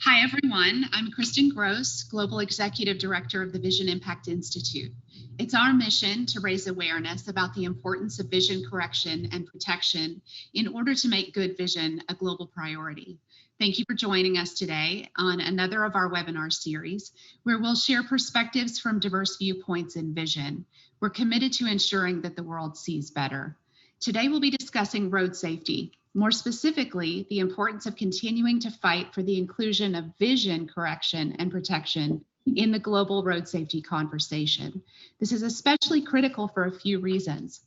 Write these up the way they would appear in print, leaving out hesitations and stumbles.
Hi, everyone. I'm Kristan Gross, Global Executive Director of the Vision Impact Institute. It's our mission to raise awareness about the importance of vision correction and protection in order to make good vision a global priority. Thank you for joining us today on another of our webinar series, where we'll share perspectives from diverse viewpoints in vision. We're committed to ensuring that the world sees better. Today, we'll be discussing road safety. More specifically, the importance of continuing to fight for the inclusion of vision correction and protection in the global road safety conversation. This is especially critical for a few reasons.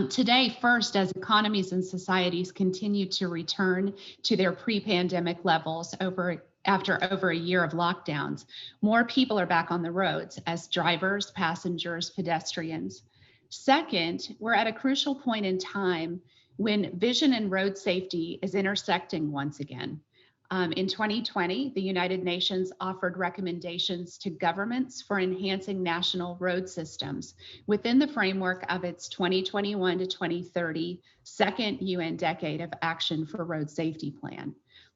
Today, first, as economies and societies continue to return to their pre-pandemic levels after over a year of lockdowns, more people are back on the roads as drivers, passengers, pedestrians. Second, we're at a crucial point in time when vision and road safety is intersecting once again. In 2020, the United Nations offered recommendations to governments for enhancing national road systems within the framework of its 2021 to 2030 second UN Decade of Action for Road Safety Plan.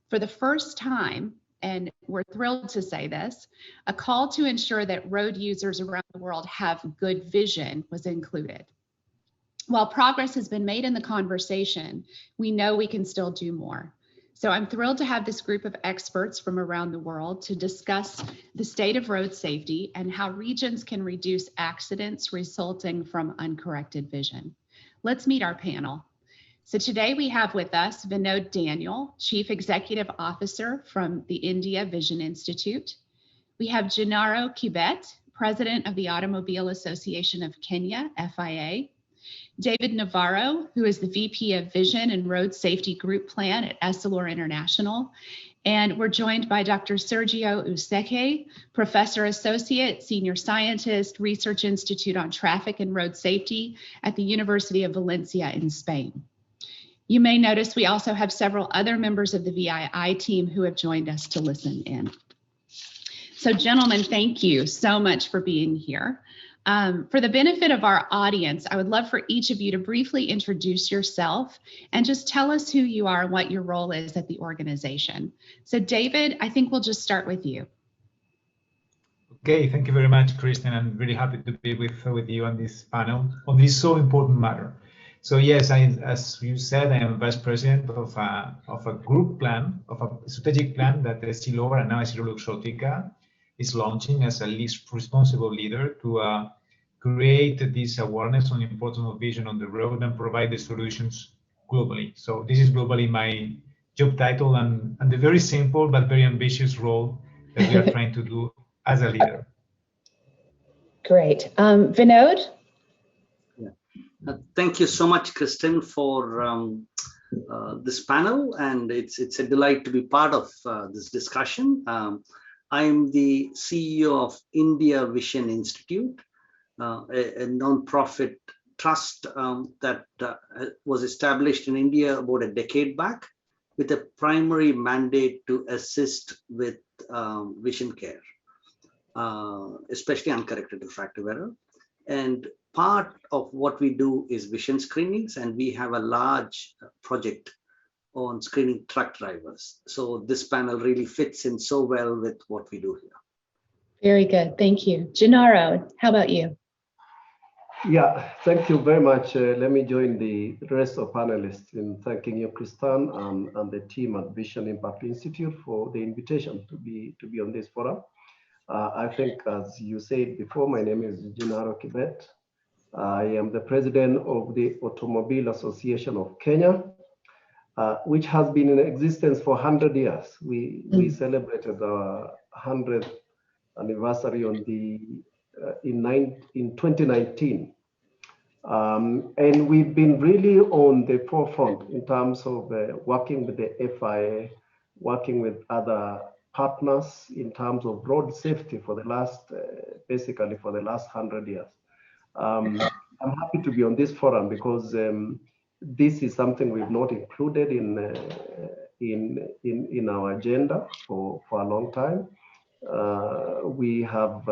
For the first time, and we're thrilled to say this, a call to ensure that road users around the world have good vision was included. While progress has been made in the conversation, we know we can still do more. So I'm thrilled to have this group of experts from around the world to discuss the state of road safety and how regions can reduce accidents resulting from uncorrected vision. Let's meet our panel. So today we have with us Vinod Daniel, Chief Executive Officer from the India Vision Institute. We have Gennaro Kibet, President of the Automobile Association of Kenya, FIA. David Navarro, who is the VP of Vision and Road Safety Group Plan at Essilor International. And we're joined by Dr. Sergio Useque, Professor Associate, Senior Scientist, Research Institute on Traffic and Road Safety at the University of Valencia in Spain. You may notice we also have several other members of the VII team who have joined us to listen in. So gentlemen, thank you so much for being here. For the benefit of our audience, I would love for each of you to briefly introduce yourself and just tell us who you are and what your role is at the organization. So David, I think we'll just start with you. Okay, thank you very much, Kristan. I'm really happy to be with you on this panel on this so important matter. So yes, as you said, I am Vice President of a group plan, of a strategic plan that Essilor and now EssilorLuxottica is launching as a least responsible leader to create this awareness on the importance of vision on the road and provide the solutions globally. So this is globally my job title and the very simple but very ambitious role that we are trying to do as a leader. Great. Vinod? Thank you so much, Kristan, for this panel, and it's a delight to be part of this discussion. I'm the CEO of India Vision Institute, a non-profit trust that was established in India about a decade back with a primary mandate to assist with vision care, especially uncorrected refractive error. And part of what we do is vision screenings, and we have a large project on screening truck drivers. So this panel really fits in so well with what we do here. Very good, thank you. Gennaro, how about you? Yeah, thank you very much. Let me join the rest of panelists in thanking you, Kristan, and the team at Vision Impact Institute for the invitation to be on this forum. I think, as you said before, my name is Gennaro Kibet. I am the president of the Automobile Association of Kenya, which has been in existence for 100 years. We celebrated our 100th anniversary in 2019. And we've been really on the forefront in terms of working with the FIA, working with other partners in terms of road safety for the last, basically for the last 100 years. I'm happy to be on this forum because this is something we've not included in our agenda for a long time. We have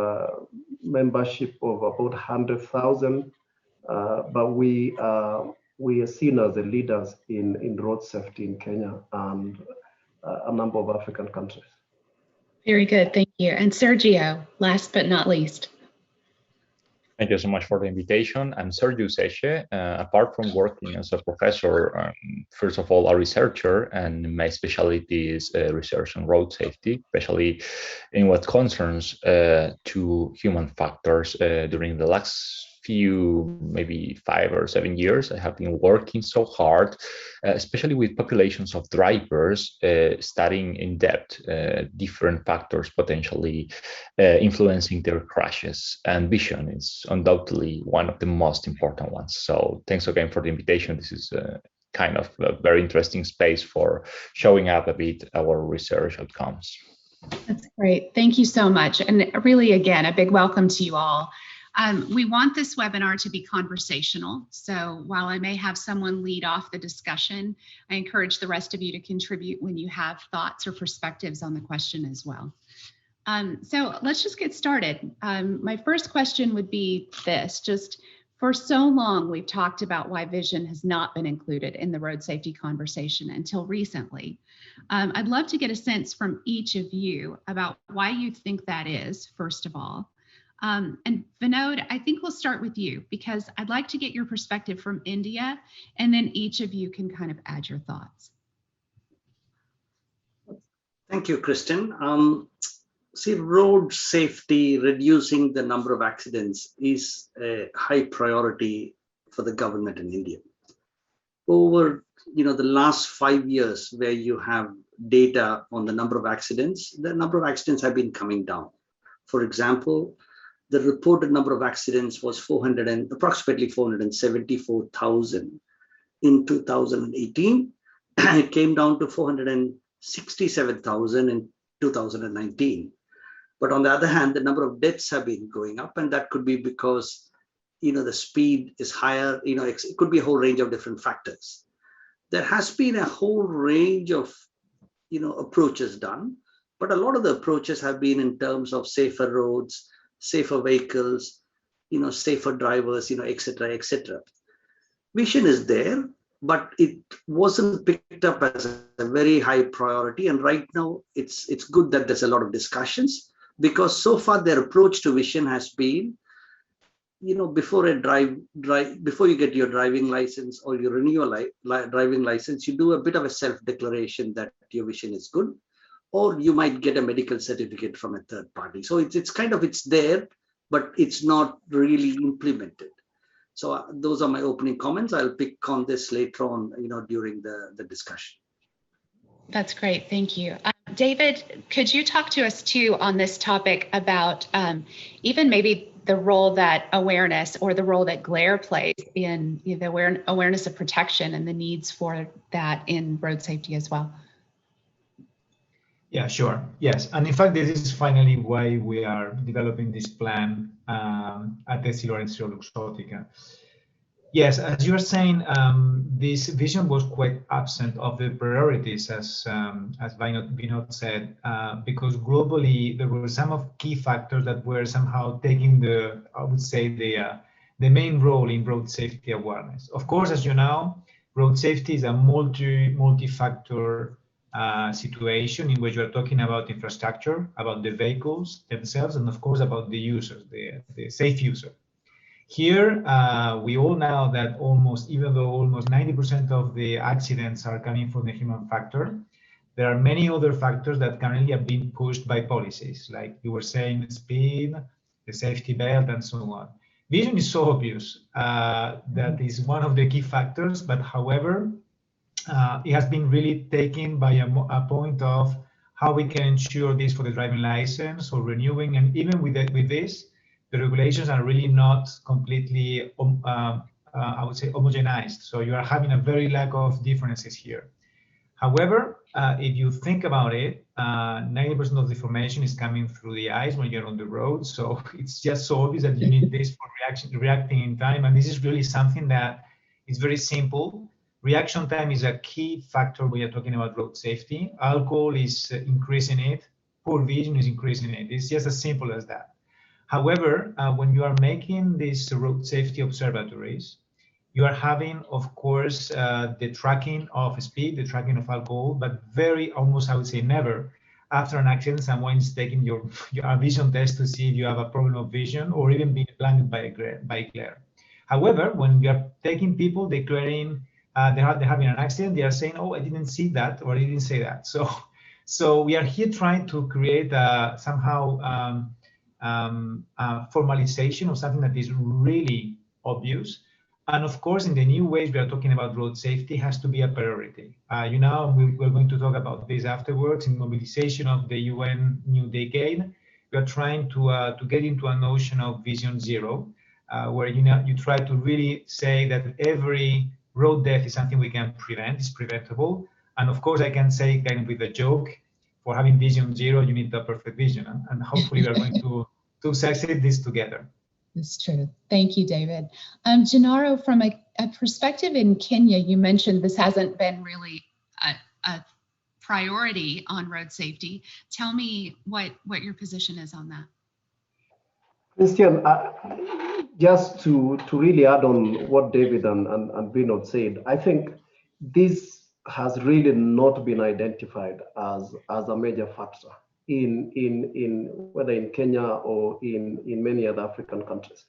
membership of about 100,000, but we are seen as the leaders in road safety in Kenya, and a number of African countries. Very good, thank you. And Sergio, last but not least. Thank you so much for the invitation. I'm Sergio Seche. Apart from working as a professor, first of all, a researcher, and my specialty is research on road safety, especially in what concerns to human factors. During the last few, maybe 5 or 7 years, I have been working so hard, especially with populations of drivers, studying in depth different factors potentially influencing their crashes. And vision is undoubtedly one of the most important ones. So thanks again for the invitation. This is kind of a very interesting space for showing up a bit our research outcomes. That's great. Thank you so much. And really, again, a big welcome to you all. We want this webinar to be conversational. So while I may have someone lead off the discussion, I encourage the rest of you to contribute when you have thoughts or perspectives on the question as well. So let's just get started. My first question would be this: just for so long, we've talked about why vision has not been included in the road safety conversation until recently. I'd love to get a sense from each of you about why you think that is, first of all. And Vinod, I think we'll start with you because I'd like to get your perspective from India, and then each of you can kind of add your thoughts. Thank you, Kristan. See, road safety, reducing the number of accidents is a high priority for the government in India. Over the last 5 years, where you have data on the number of accidents, the number of accidents have been coming down. For example, the reported number of accidents was approximately 474,000 in 2018. It came down to 467,000 in 2019. But on the other hand, the number of deaths have been going up, and that could be because the speed is higher. It could be a whole range of different factors. There has been a whole range of approaches done, but a lot of the approaches have been in terms of safer roads, safer vehicles, safer drivers, etc., etc. Vision is there, but it wasn't picked up as a very high priority. And right now, it's good that there's a lot of discussions, because so far their approach to vision has been, before you get your driving license or you renew your driving license, you do a bit of a self-declaration that your vision is good, or you might get a medical certificate from a third party. So it's there, but it's not really implemented. So those are my opening comments. I'll pick on this later on, during the discussion. That's great, thank you. David, could you talk to us too on this topic about even maybe the role that awareness or the role that glare plays in the awareness of protection and the needs for that in road safety as well? Yeah, sure. Yes. And in fact, this is finally why we are developing this plan at the Lorenzo Luxottica. Yes, as you were saying, this vision was quite absent of the priorities, as Vinod said, because globally there were some of key factors that were somehow taking the main role in road safety awareness. Of course, as you know, road safety is a multi-factor situation in which we are talking about infrastructure, about the vehicles themselves, and of course about the users, the safe user. Here, we all know that even though almost 90% of the accidents are coming from the human factor, there are many other factors that currently are being pushed by policies, like you were saying, the speed, the safety belt, and so on. Vision is so obvious that is one of the key factors, but however, it has been really taken by a point of how we can ensure this for the driving license or renewing, and even with this, the regulations are really not completely, I would say, homogenized. So you are having a very lack of differences here. However, if you think about it, 90% of the information is coming through the eyes when you're on the road. So it's just so obvious that you need this for reacting in time. And this is really something that is very simple. Reaction time is a key factor when you're talking about road safety. Alcohol is increasing it. Poor vision is increasing it. It's just as simple as that. However, when you are making these road safety observatories, you are having, of course, the tracking of speed, the tracking of alcohol, but very almost, I would say, never after an accident, someone is taking your vision test to see if you have a problem of vision or even being blinded by glare. However, when you are taking people declaring they're having an accident, they are saying, "Oh, I didn't see that," or "I didn't say that." So we are here trying to create somehow formalization of something that is really obvious. And of course, in the new ways we are talking about road safety has to be a priority. We're going to talk about this afterwards in mobilization of the UN New Decade. We are trying to get into a notion of Vision Zero, where you try to really say that every road death is something we can prevent, it's preventable. And of course, I can say kind of with a joke, for having Vision Zero, you need the perfect vision. And hopefully we are going to succeed this together. It's true. Thank you, David. Gennaro, from a perspective in Kenya, you mentioned this hasn't been really a priority on road safety. Tell me what your position is on that. Christian, just to really add on what David and Vinod said, I think this has really not been identified as a major factor in whether in Kenya or in many other African countries.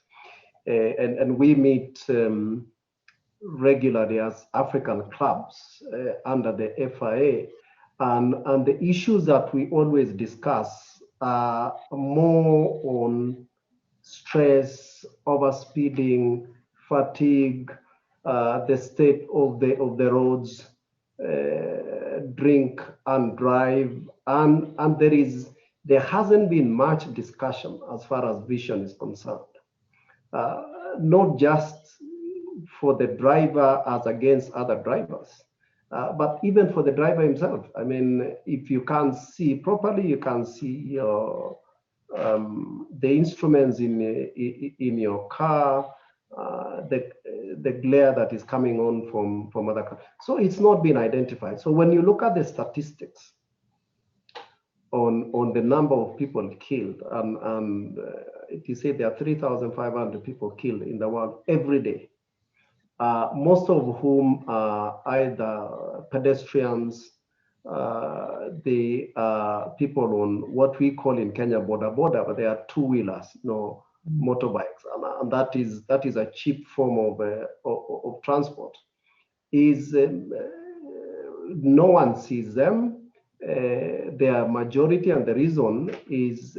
And we meet regularly as African clubs under the FIA, and the issues that we always discuss are more on stress, overspeeding, fatigue, the state of the roads, drink and drive, and there hasn't been much discussion as far as vision is concerned, not just for the driver as against other drivers, but even for the driver himself. I mean, if you can't see properly, you can't see the instruments in your car, the glare that is coming on from other cars. So it's not been identified. So when you look at the statistics on the number of people killed, and it is said there are 3,500 people killed in the world every day, most of whom are either pedestrians, the people on what we call in Kenya boda, but they are two-wheelers, motorbikes, and that is a cheap form of transport. No one sees them. Their majority, and the reason is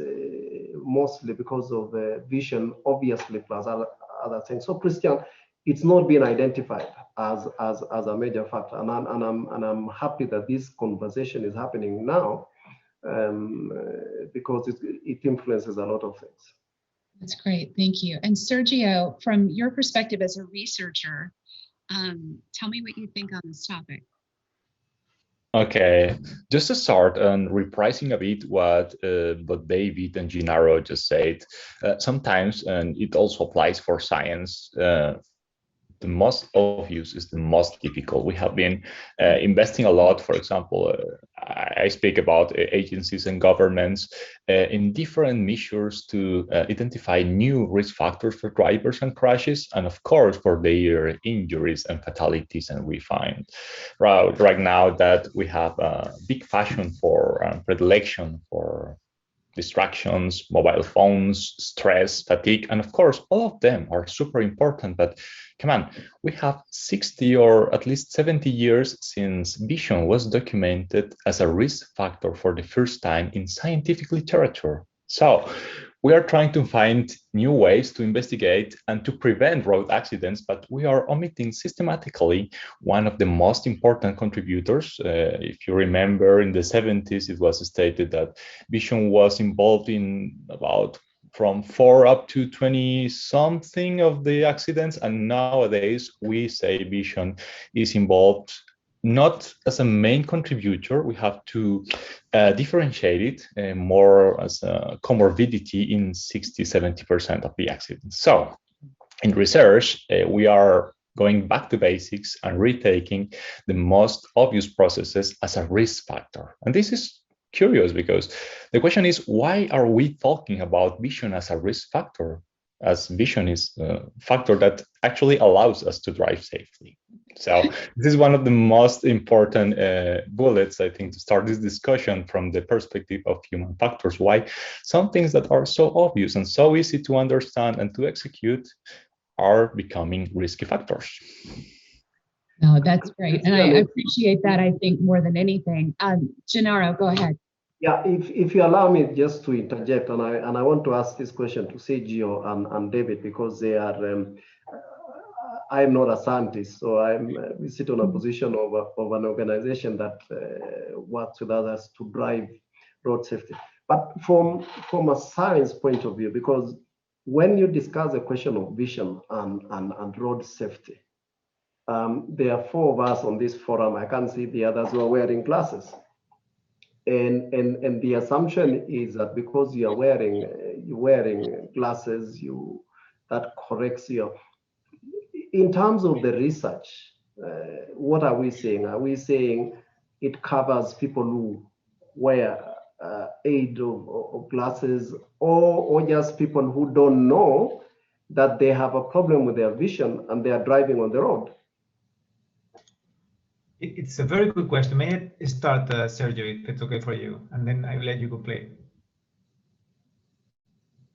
mostly because of vision, obviously, plus other things. So, Christian, it's not been identified as a major factor, and I'm happy that this conversation is happening now, because it influences a lot of things. That's great, thank you. And Sergio, from your perspective as a researcher, tell me what you think on this topic. Okay, just to start and reprising a bit what David and Gennaro just said, sometimes, and it also applies for science, the most obvious is the most difficult. We have been investing a lot, for example, I speak about agencies and governments in different measures to identify new risk factors for drivers and crashes, and of course for their injuries and fatalities. And we find right now that we have a big passion for predilection for distractions, mobile phones, stress, fatigue, and of course, all of them are super important. But come on, we have 60 or at least 70 years since vision was documented as a risk factor for the first time in scientific literature. So we are trying to find new ways to investigate and to prevent road accidents, but we are omitting systematically one of the most important contributors. If you remember, in the 70s, it was stated that vision was involved in about from 4 up to 20 something of the accidents, and nowadays we say vision is involved not as a main contributor. We have to differentiate it more as a comorbidity in 60-70% of the accidents. So in research, we are going back to basics and retaking the most obvious processes as a risk factor. And this is curious because the question is, why are we talking about vision as a risk factor? as vision is a factor that actually allows us to drive safely. So this is one of the most important bullets, I think, to start this discussion from the perspective of human factors. Why some things that are so obvious and so easy to understand and to execute are becoming risky factors. No, that's great. And I appreciate that, I think, more than anything. Gennaro, go ahead. Yeah, if you allow me just to interject, and I want to ask this question to Sergio and David, because they are, I'm not a scientist, so we sit on a position of an organization that works with others to drive road safety. But from a science point of view, because when you discuss the question of vision and road safety, there are four of us on this forum. I can't see the others who are wearing glasses. And the assumption is that because you're wearing glasses, that corrects you. In terms of the research, what are we saying? Are we saying it covers people who wear aid of glasses, or just people who don't know that they have a problem with their vision and they are driving on the road? It's a very good question. May I start, Sergio, if it's okay for you, and then I will let you complete.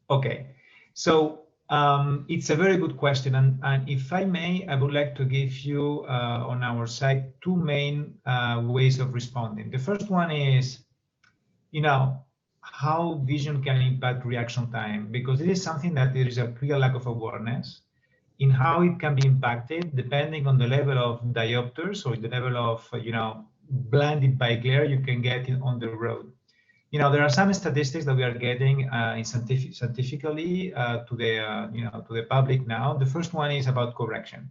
Okay, so it's a very good question, and if I may, I would like to give you on our side two main ways of responding. The first one is, how vision can impact reaction time, because it is something that there is a clear lack of awareness in how it can be impacted depending on the level of diopters or the level of, blinded by glare you can get on the road. There are some statistics that we are getting scientifically to the public now. The first one is about correction.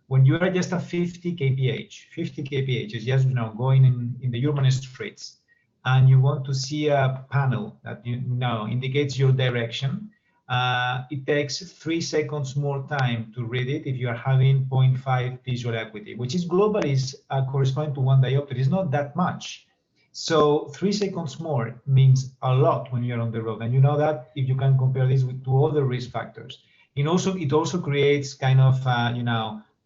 When you are just at 50 kph is just, going in the urban streets, and you want to see a panel that indicates your direction, it takes 3 seconds more time to read it if you are having 0.5 visual acuity, which is globally corresponding to 1 diopter. It's not that much. So 3 seconds more means a lot when you're on the road. And you know that if you can compare this to other risk factors. It also creates kind of,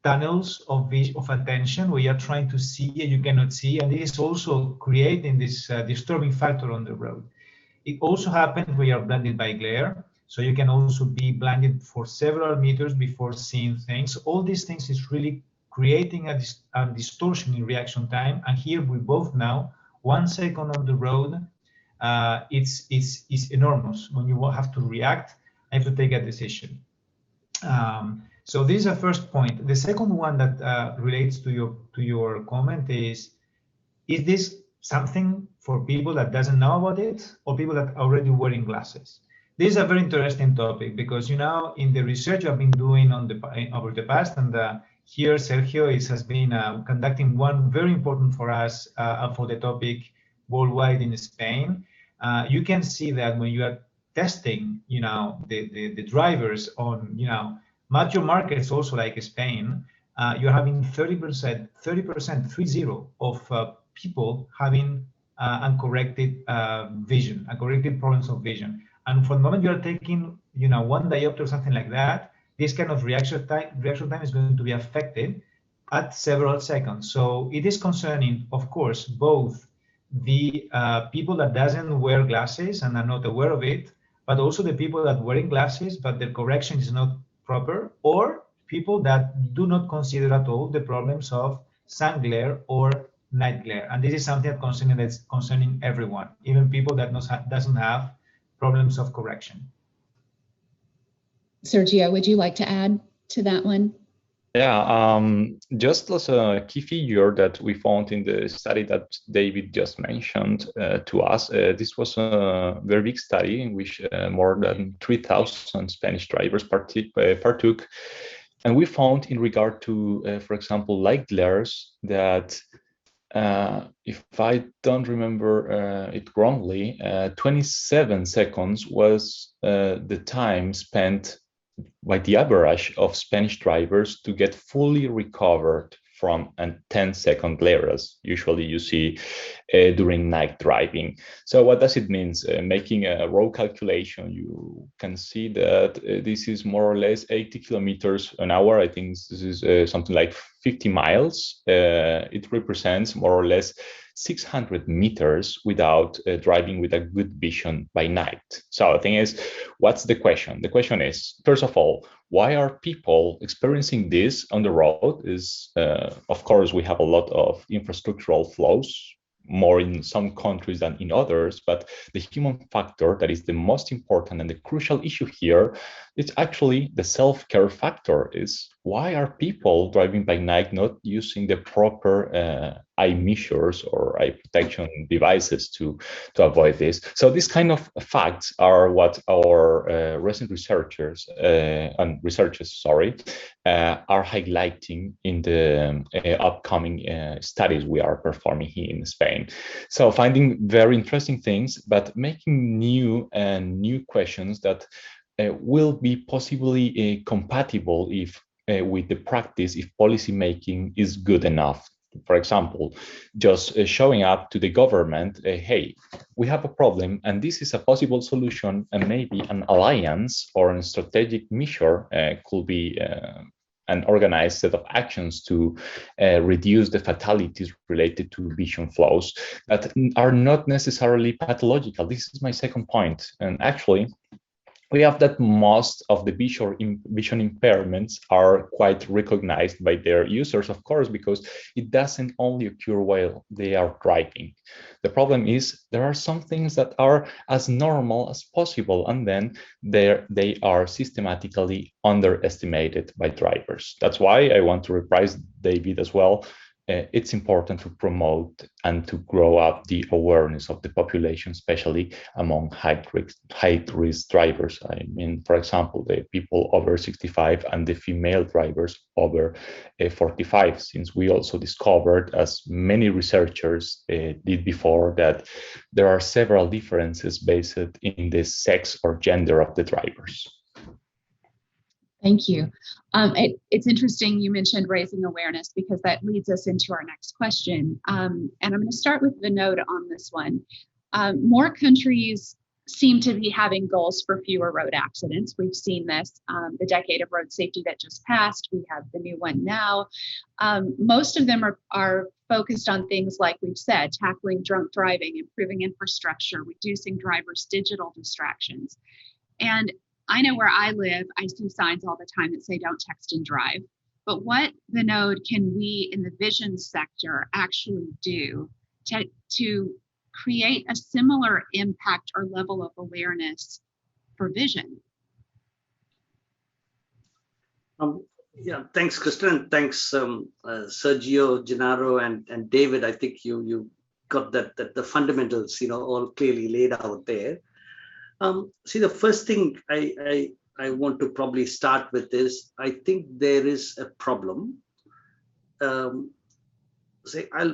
tunnels of attention where you're trying to see and you cannot see. And this is also creating this disturbing factor on the road. It also happens when you're blinded by glare. So you can also be blinded for several meters before seeing things. All these things is really creating a distortion in reaction time. And here we both know 1 second on the road, it's enormous. When you have to react, I have to take a decision. So this is a first point. The second one that relates to your comment is this something for people that doesn't know about it or people that are already wearing glasses? This is a very interesting topic because, in the research I've been doing over the past, and here Sergio has been conducting one very important for us for the topic worldwide in Spain. You can see that when you are testing, the drivers on, mature markets also like Spain, you're having 30% of people having uncorrected vision, uncorrected problems of vision. And from the moment you are taking, 1 diopter or something like that, this kind of reaction time is going to be affected at several seconds. So it is concerning, of course, both the people that doesn't wear glasses and are not aware of it, but also the people that wearing glasses, but their correction is not proper, or people that do not consider at all the problems of sun glare or night glare. And this is something that's concerning everyone, even people that doesn't have problems of correction. Sergio, would you like to add to that one? Yeah, just as a key figure that we found in the study that David just mentioned to us, this was a very big study in which more than 3,000 Spanish drivers partook. And we found in regard to, for example, light glares that if I don't remember it wrongly, 27 seconds was the time spent by the average of Spanish drivers to get fully recovered from a 10-second glare, as usually you see during night driving. So what does it mean? Making a road calculation, you can see that this is more or less 80 kilometers an hour. I think this is something like 50 miles. It represents more or less 600 meters without driving with a good vision by night. So the thing is, what's the question? The question is, first of all, why are people experiencing this on the road? Of course, we have a lot of infrastructural flows, more in some countries than in others, but the human factor that is the most important and the crucial issue here is actually the self-care factor. Is why are people driving by night not using the proper eye measures or eye protection devices to avoid this? So these kind of facts are what our recent researchers are highlighting in the upcoming studies we are performing here in Spain. So finding very interesting things, but making new questions that will be possibly compatible if with the practice, if policy making is good enough. For example, just showing up to the government, hey, we have a problem and this is a possible solution, and maybe an alliance or a strategic measure could be an organized set of actions to reduce the fatalities related to vision flows that are not necessarily pathological. This is my second point. And actually, we have that most of the vision impairments are quite recognized by their users, of course, because it doesn't only occur while they are driving. The problem is there are some things that are as normal as possible, and then they are systematically underestimated by drivers. That's why I want to reprise David as well. It's important to promote and to grow up the awareness of the population, especially among high-risk drivers. I mean, for example, the people over 65 and the female drivers over 45, since we also discovered, as many researchers did before, that there are several differences based in the sex or gender of the drivers. Thank you. It's interesting you mentioned raising awareness, because that leads us into our next question. And I'm going to start with Vinod on this one. More countries seem to be having goals for fewer road accidents. We've seen this, the decade of road safety that just passed. We have the new one now. Most of them are focused on things like we've said, tackling drunk driving, improving infrastructure, reducing drivers' digital distractions. And I know where I live, I see signs all the time that say don't text and drive. But what, Vinod, can we in the vision sector actually do to create a similar impact or level of awareness for vision? Yeah, thanks, Kristan. Thanks, Sergio, Gennaro, and David. I think you got that the fundamentals, all clearly laid out there. See, the first thing I want to probably start with is, I think there is a problem. I'll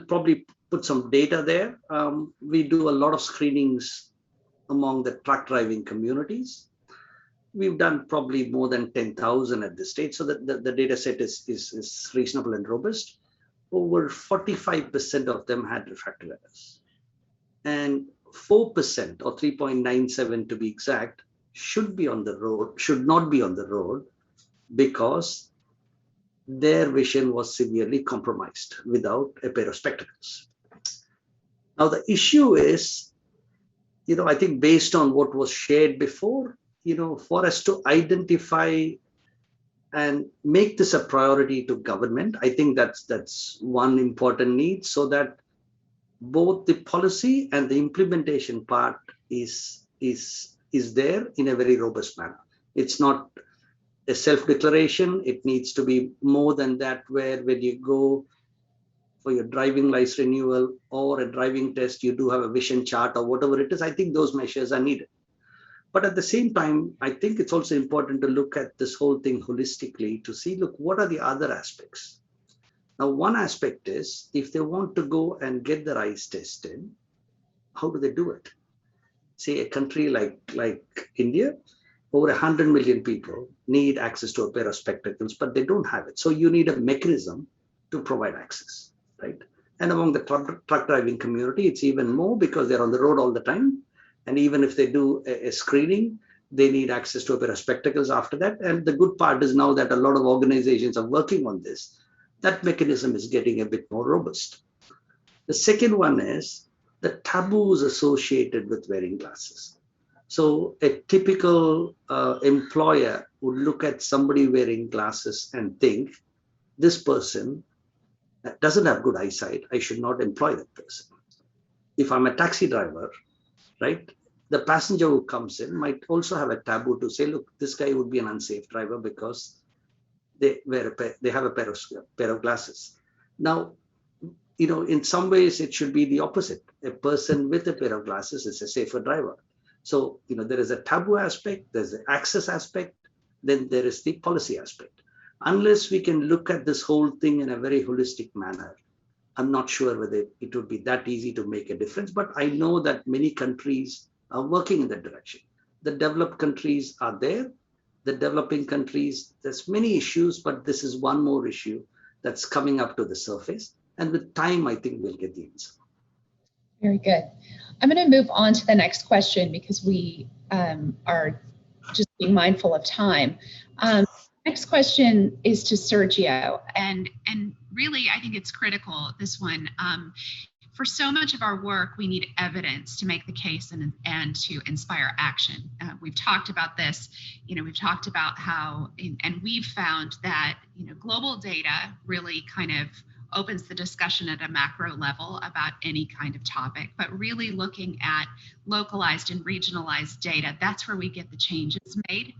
probably put some data there. We do a lot of screenings among the truck driving communities. We've done probably more than 10,000 at this stage, so that the data set is reasonable and robust. Over 45% of them had refractive errors. And 4%, or 3.97 to be exact, should not be on the road because their vision was severely compromised without a pair of spectacles. Now the issue is, I think based on what was shared before, for us to identify and make this a priority to government, I think that's one important need, so that both the policy and the implementation part is there in a very robust manner. It's not a self-declaration. It needs to be more than that, where when you go for your driving license renewal or a driving test, you do have a vision chart or whatever it is. I think those measures are needed. But at the same time, I think it's also important to look at this whole thing holistically to see, look, what are the other aspects? Now, one aspect is, if they want to go and get their eyes tested, how do they do it? Say a country like India, over 100 million people need access to a pair of spectacles, but they don't have it. So you need a mechanism to provide access, right? And among the truck driving community, it's even more because they're on the road all the time. And even if they do a screening, they need access to a pair of spectacles after that. And the good part is now that a lot of organizations are working on this, that mechanism is getting a bit more robust. The second one is the taboos associated with wearing glasses. So a typical employer would look at somebody wearing glasses and think, this person doesn't have good eyesight, I should not employ that person. If I'm a taxi driver, right, the passenger who comes in might also have a taboo to say, look, this guy would be an unsafe driver because they have a pair of glasses. Now, in some ways it should be the opposite. A person with a pair of glasses is a safer driver. So, there is a taboo aspect, there's the access aspect, then there is the policy aspect. Unless we can look at this whole thing in a very holistic manner, I'm not sure whether it would be that easy to make a difference, but I know that many countries are working in that direction. The developed countries are there. The developing countries, there's many issues, but this is one more issue that's coming up to the surface. And with time, I think we'll get the answer. Very good. I'm going to move on to the next question because we are just being mindful of time. Next question is to Sergio, and really, I think it's critical, this one. For so much of our work, we need evidence to make the case and to inspire action. We've talked about this, we've talked about how, and we've found that, global data really kind of opens the discussion at a macro level about any kind of topic, but really looking at localized and regionalized data, that's where we get the changes made.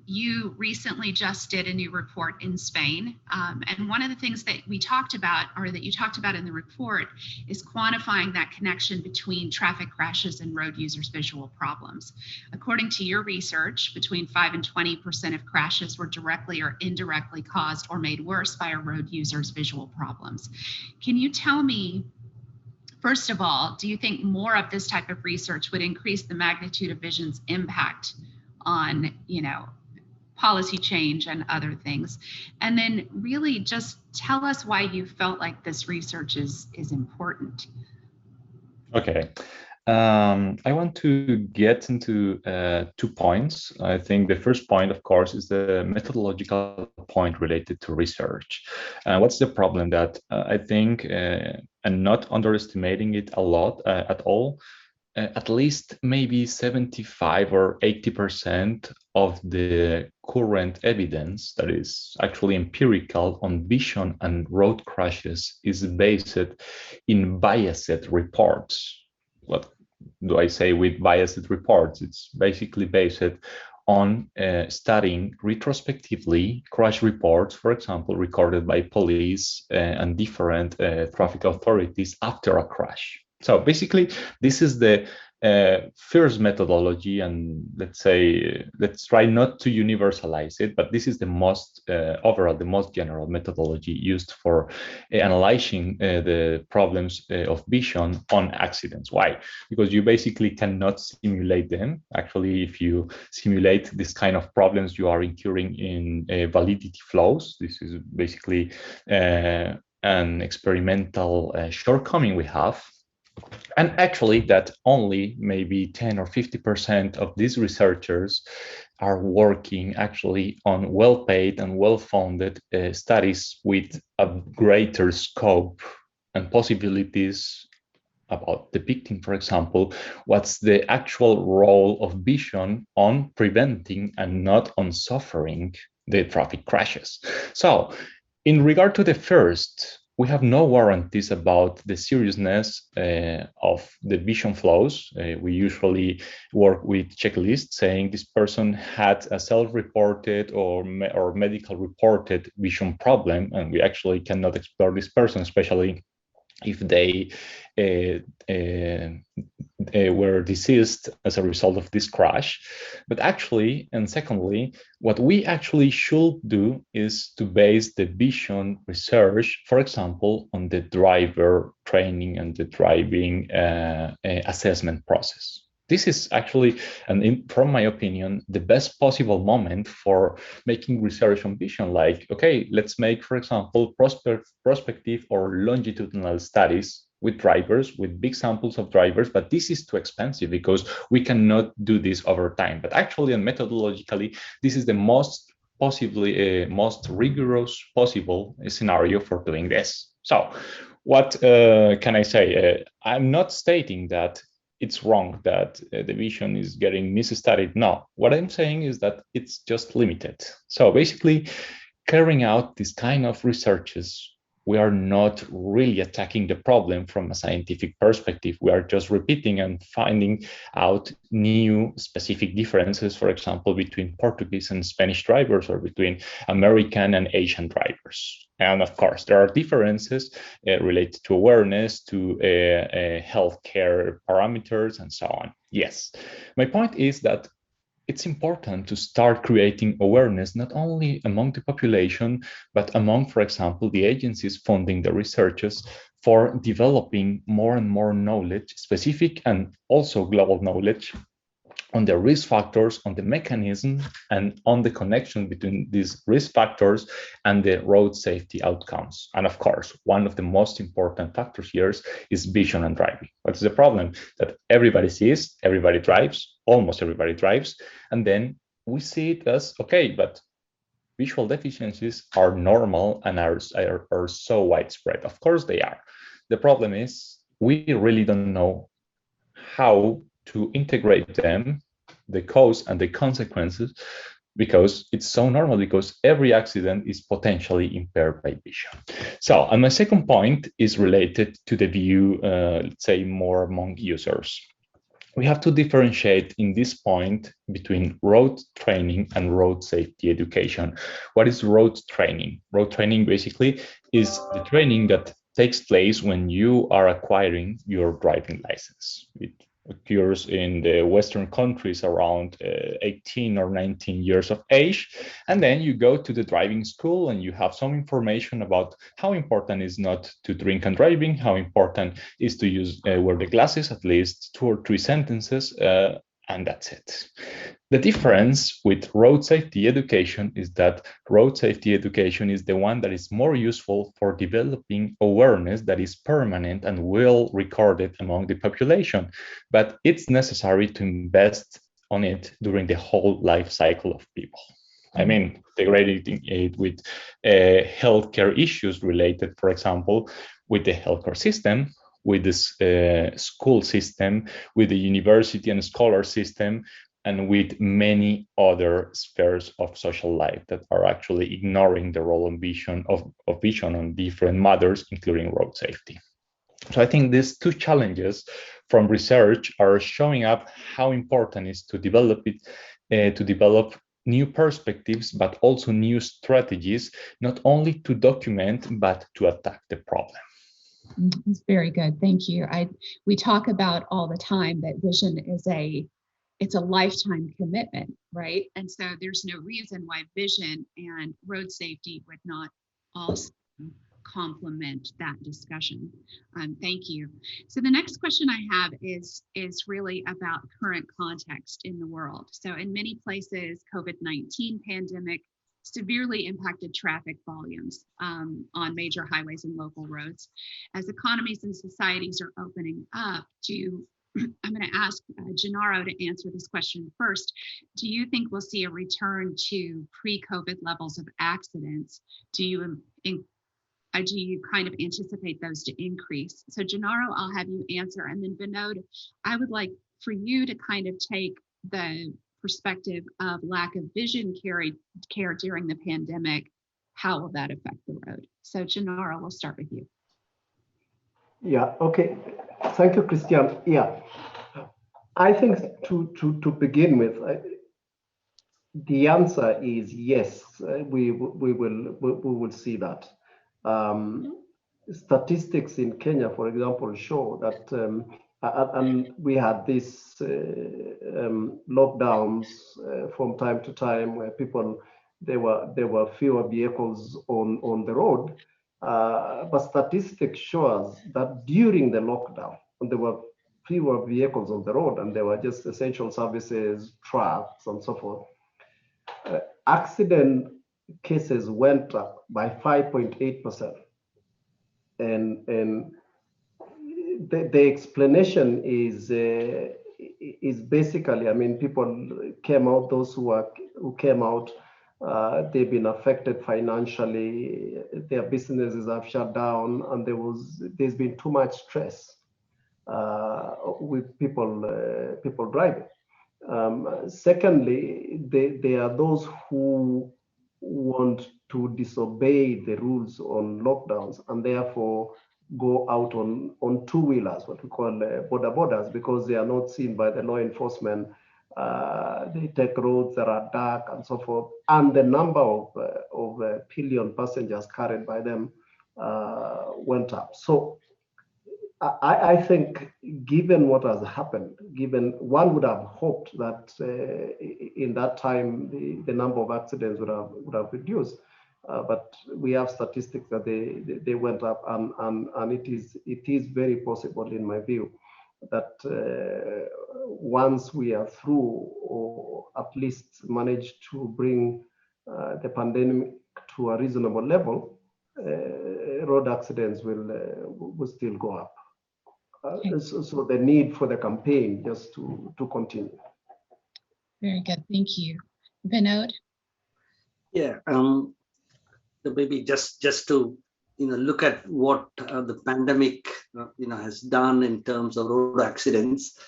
You recently just did a new report in Spain, and one of the things that we talked about, or that you talked about in the report, is quantifying that connection between traffic crashes and road users' visual problems. According to your research, between 5 and 20% of crashes were directly or indirectly caused or made worse by a road user's visual problems. Can you tell me, first of all, do you think more of this type of research would increase the magnitude of vision's impact on, policy change and other things? And then really just tell us why you felt like this research is important. Okay. I want to get into 2 points. I think the first point, of course, is the methodological point related to research. What's the problem that I think, and not underestimating it a lot at all, at least maybe 75 or 80% of the current evidence that is actually empirical on vision and road crashes is based in biased reports. What do I say with biased reports? It's basically based on studying retrospectively crash reports, for example, recorded by police and different traffic authorities after a crash. So basically, this is the first methodology, and let's try not to universalize it, but this is the most overall, the most general methodology used for analyzing the problems of vision on accidents. Why? Because you basically cannot simulate them. Actually, if you simulate this kind of problems, you are incurring in validity flaws. This is basically an experimental shortcoming we have. And actually that only maybe 10 or 50% of these researchers are working actually on well-paid and well-funded studies with a greater scope and possibilities about depicting, for example, what's the actual role of vision on preventing and not on suffering the traffic crashes. So in regard to the first, we have no warranties about the seriousness of the vision flaws. We usually work with checklists saying this person had a self-reported or medical reported vision problem, and we actually cannot explore this person, especially if they were deceased as a result of this crash. But actually, and secondly, what we actually should do is to base the vision research, for example, on the driver training and the driving assessment process. This is actually, from my opinion, the best possible moment for making research on vision. Like, okay, let's make, for example, prospective or longitudinal studies with drivers, with big samples of drivers, but this is too expensive because we cannot do this over time. But actually, and methodologically, this is the most rigorous possible scenario for doing this. So what can I say? I'm not stating that it's wrong that the vision is getting misstudied. No, what I'm saying is that it's just limited. So basically, carrying out this kind of researches, we are not really attacking the problem from a scientific perspective. We are just repeating and finding out new specific differences, for example, between Portuguese and Spanish drivers, or between American and Asian drivers. And of course, there are differences related to awareness, to healthcare parameters, and so on. Yes, my point is that it's important to start creating awareness not only among the population, but among, for example, the agencies funding the researchers for developing more and more knowledge, specific and also global knowledge, on the risk factors, on the mechanism, and on the connection between these risk factors and the road safety outcomes. And of course, one of the most important factors here is vision and driving. What's the problem? That everybody sees, everybody drives, almost everybody drives, and then we see it as, okay, but visual deficiencies are normal and are so widespread. Of course they are. The problem is we really don't know how to integrate them, the cause and the consequences, because it's so normal, because every accident is potentially impaired by vision. So, and my second point is related to the view, let's say, more among users. We have to differentiate in this point between road training and road safety education. What is road training? Road training basically is the training that takes place when you are acquiring your driving license. It occurs in the Western countries around 18 or 19 years of age. And then you go to the driving school and you have some information about how important is not to drink and driving, how important is to use wear the glasses, at least 2 or 3 sentences, and that's it. The difference with road safety education is that road safety education is the one that is more useful for developing awareness that is permanent and well recorded among the population, but it's necessary to invest on it during the whole life cycle of people. I mean, integrating it with healthcare issues related, for example, with the healthcare system, with the school system, with the university and scholar system, and with many other spheres of social life that are actually ignoring the role and vision of vision on different matters, including road safety. So I think these two challenges from research are showing up how important it is to develop it, to develop new perspectives, but also new strategies, not only to document, but to attack the problem. That's very good. Thank you. We talk about all the time that vision is it's a lifetime commitment, right? And so there's no reason why vision and road safety would not also complement that discussion. Thank you. So the next question I have is really about current context in the world. So in many places, COVID-19 pandemic severely impacted traffic volumes on major highways and local roads. As economies and societies are opening up, I'm going to ask Gennaro to answer this question first. Do you think we'll see a return to pre-COVID levels of accidents? Do you kind of anticipate those to increase? So Gennaro, I'll have you answer. And then Vinod, I would like for you to kind of take the perspective of lack of vision care during the pandemic. How will that affect the road? So Gennaro, we'll start with you. Yeah, okay. Thank you, Kristan. Yeah, I think to begin with, the answer is yes. We will see that. Statistics in Kenya, for example, show that, and we had these lockdowns from time to time where there were fewer vehicles on the road. But statistics show us that during the lockdown, when there were fewer vehicles on the road, and there were just essential services, trucks, and so forth. Accident cases went up by 5.8%. And the explanation is basically, I mean, people came out, those who came out, they've been affected financially, their businesses have shut down, and there's been too much stress with people driving. Secondly, there are those who want to disobey the rules on lockdowns and therefore go out on two-wheelers, what we call border borders, because they are not seen by the law enforcement. They take roads that are dark and so forth, and the number of pillion passengers carried by them went up. So I think, given what has happened, given one would have hoped that in that time the number of accidents would have reduced, but we have statistics that they went up, and it is very possible, in my view, that once we are through, or at least manage to bring the pandemic to a reasonable level, road accidents will still go up. So the need for the campaign just to continue. Very good, thank you. Vinod? Yeah, maybe just to look at what the pandemic has done in terms of road accidents.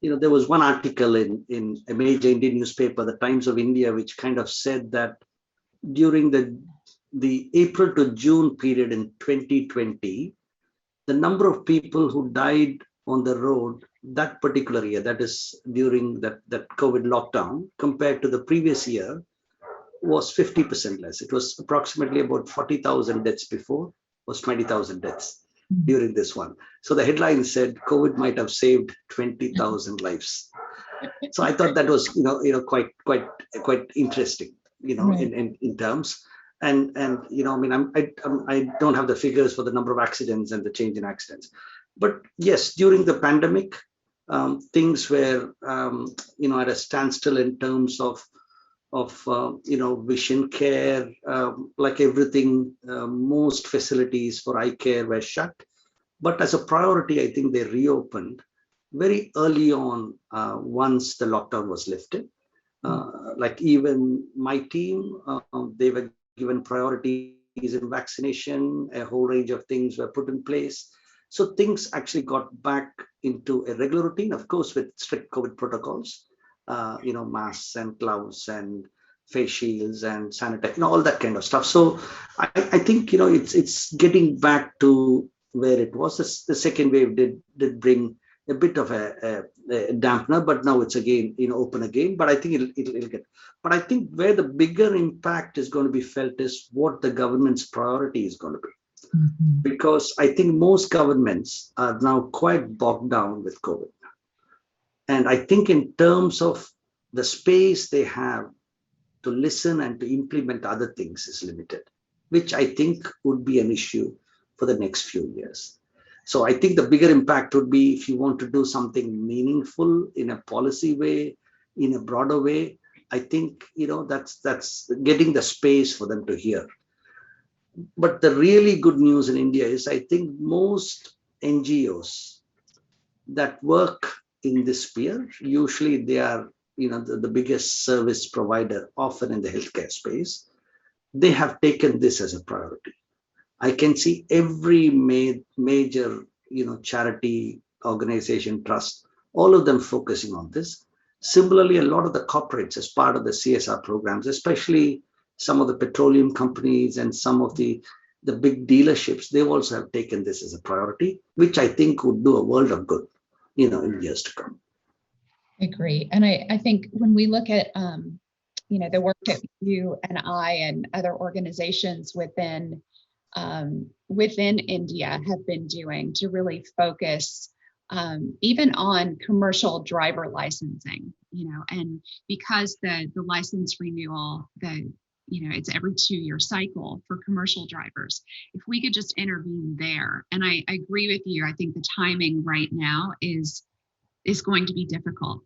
There was one article in a major Indian newspaper, the Times of India, which kind of said that during the April to June period in 2020, the number of people who died on the road that particular year, that is during that COVID lockdown, compared to the previous year, was 50% less. It was approximately about 40,000 deaths before, was 20,000 deaths during this one. So the headline said COVID might have saved 20,000 lives. So I thought that was quite interesting, Right. in terms. And I mean, I don't have the figures for the number of accidents and the change in accidents, but yes, during the pandemic, things were at a standstill in terms of vision care, like everything. Most facilities for eye care were shut, but as a priority, I think they reopened very early on once the lockdown was lifted. Like even my team, they were given priorities in vaccination, a whole range of things were put in place. So things actually got back into a regular routine, of course, with strict COVID protocols, masks and gloves and face shields and sanitizer, all that kind of stuff. So I think, it's getting back to where it was. The second wave did bring a bit of a dampener, but now it's again, open again. But I think it'll get. But I think where the bigger impact is going to be felt is what the government's priority is going to be. Mm-hmm. Because I think most governments are now quite bogged down with COVID. And I think in terms of the space they have to listen and to implement other things is limited, which I think would be an issue for the next few years. So I think the bigger impact would be if you want to do something meaningful in a policy way, in a broader way. I think, that's getting the space for them to hear. But the really good news in India is I think most NGOs that work in this sphere, usually they are, the biggest service provider, often in the healthcare space, they have taken this as a priority. I can see every major, charity organization, trust, all of them focusing on this. Similarly, a lot of the corporates, as part of the CSR programs, especially some of the petroleum companies and some of the big dealerships, they also have taken this as a priority, which I think would do a world of good, in years to come. I agree. And I think when we look at, the work that you and I and other organizations within India have been doing to really focus even on commercial driver licensing, and because the license renewal, it's every 2-year cycle for commercial drivers. If we could just intervene there, and I agree with you, I think the timing right now is is going to be difficult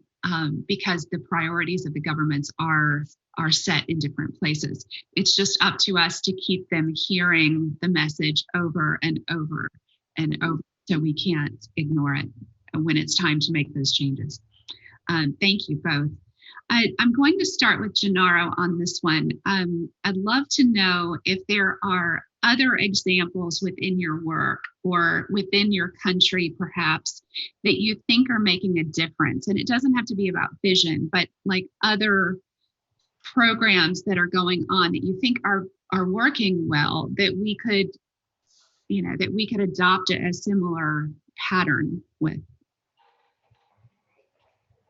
because the priorities of the governments are set in different places. It's just up to us to keep them hearing the message over and over and over, so we can't ignore it when it's time to make those changes. Thank you both. I'm going to start with Gennaro on this one. I'd love to know if there are other examples within your work or within your country, perhaps, that you think are making a difference. And it doesn't have to be about vision, but like other programs that are going on that you think are working well, that we could, that we could adopt a similar pattern with.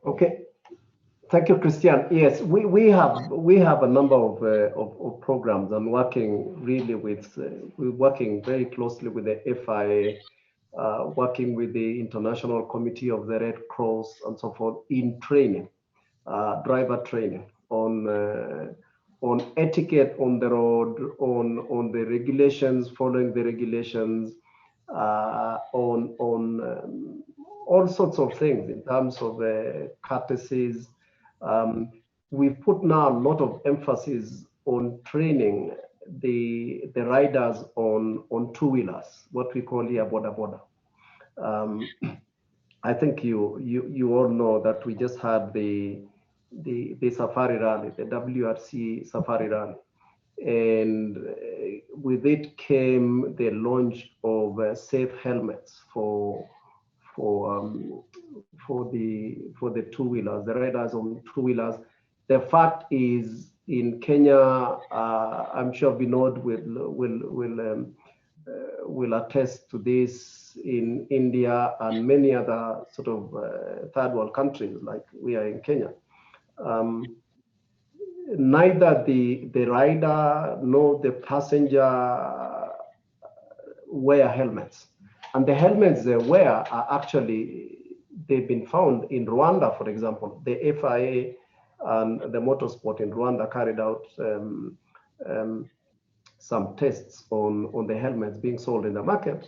Okay. Thank you, Kristan. Yes, we have a number of programs. I'm working really with, we're working very closely with the FIA, working with the International Committee of the Red Cross and so forth in training, driver training on etiquette on the road, on the regulations, following the regulations, on all sorts of things in terms of courtesies. We've put now a lot of emphasis on training the riders on two-wheelers, what we call here border. I think you all know that we just had the safari rally, the WRC safari rally, and with it came the launch of safe helmets for the two-wheelers, the riders on two-wheelers. The fact is, in Kenya, I'm sure Vinod will attest to this, in India and many other sort of third world countries like we are in Kenya. Neither the rider nor the passenger wear helmets. And the helmets they wear are actually, they've been found in Rwanda, for example. The FIA and the motorsport in Rwanda carried out some tests on the helmets being sold in the market.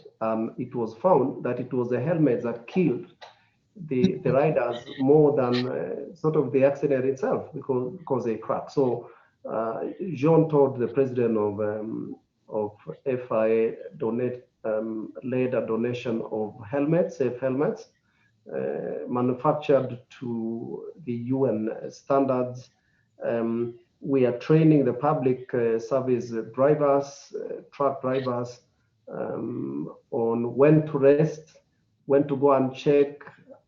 It was found that it was the helmets that killed the riders more than sort of the accident itself, because they cracked. So Jean told the president of FIA led a donation of helmets, safe helmets, manufactured to the UN standards. We are training the public service drivers, truck drivers, on when to rest, when to go and check,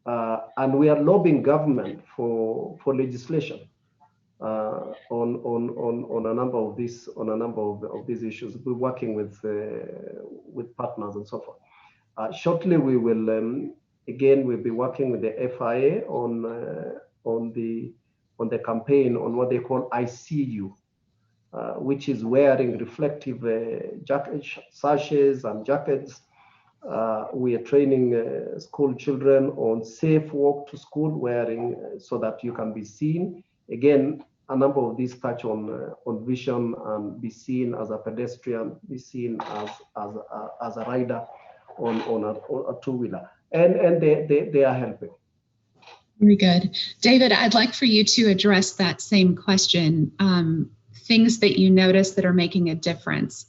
and we are lobbying government for legislation on a number of these issues. We're working with partners and so forth. Shortly, we will again we'll be working with the FIA on the campaign on what they call I See You, which is wearing reflective sashes and jackets. We are training school children on safe walk to school wearing so that you can be seen. Again, a number of these touch on vision and be seen as a pedestrian, be seen as a rider on a two-wheeler, and they are helping. Very good. David, I'd like for you to address that same question. Things that you notice that are making a difference.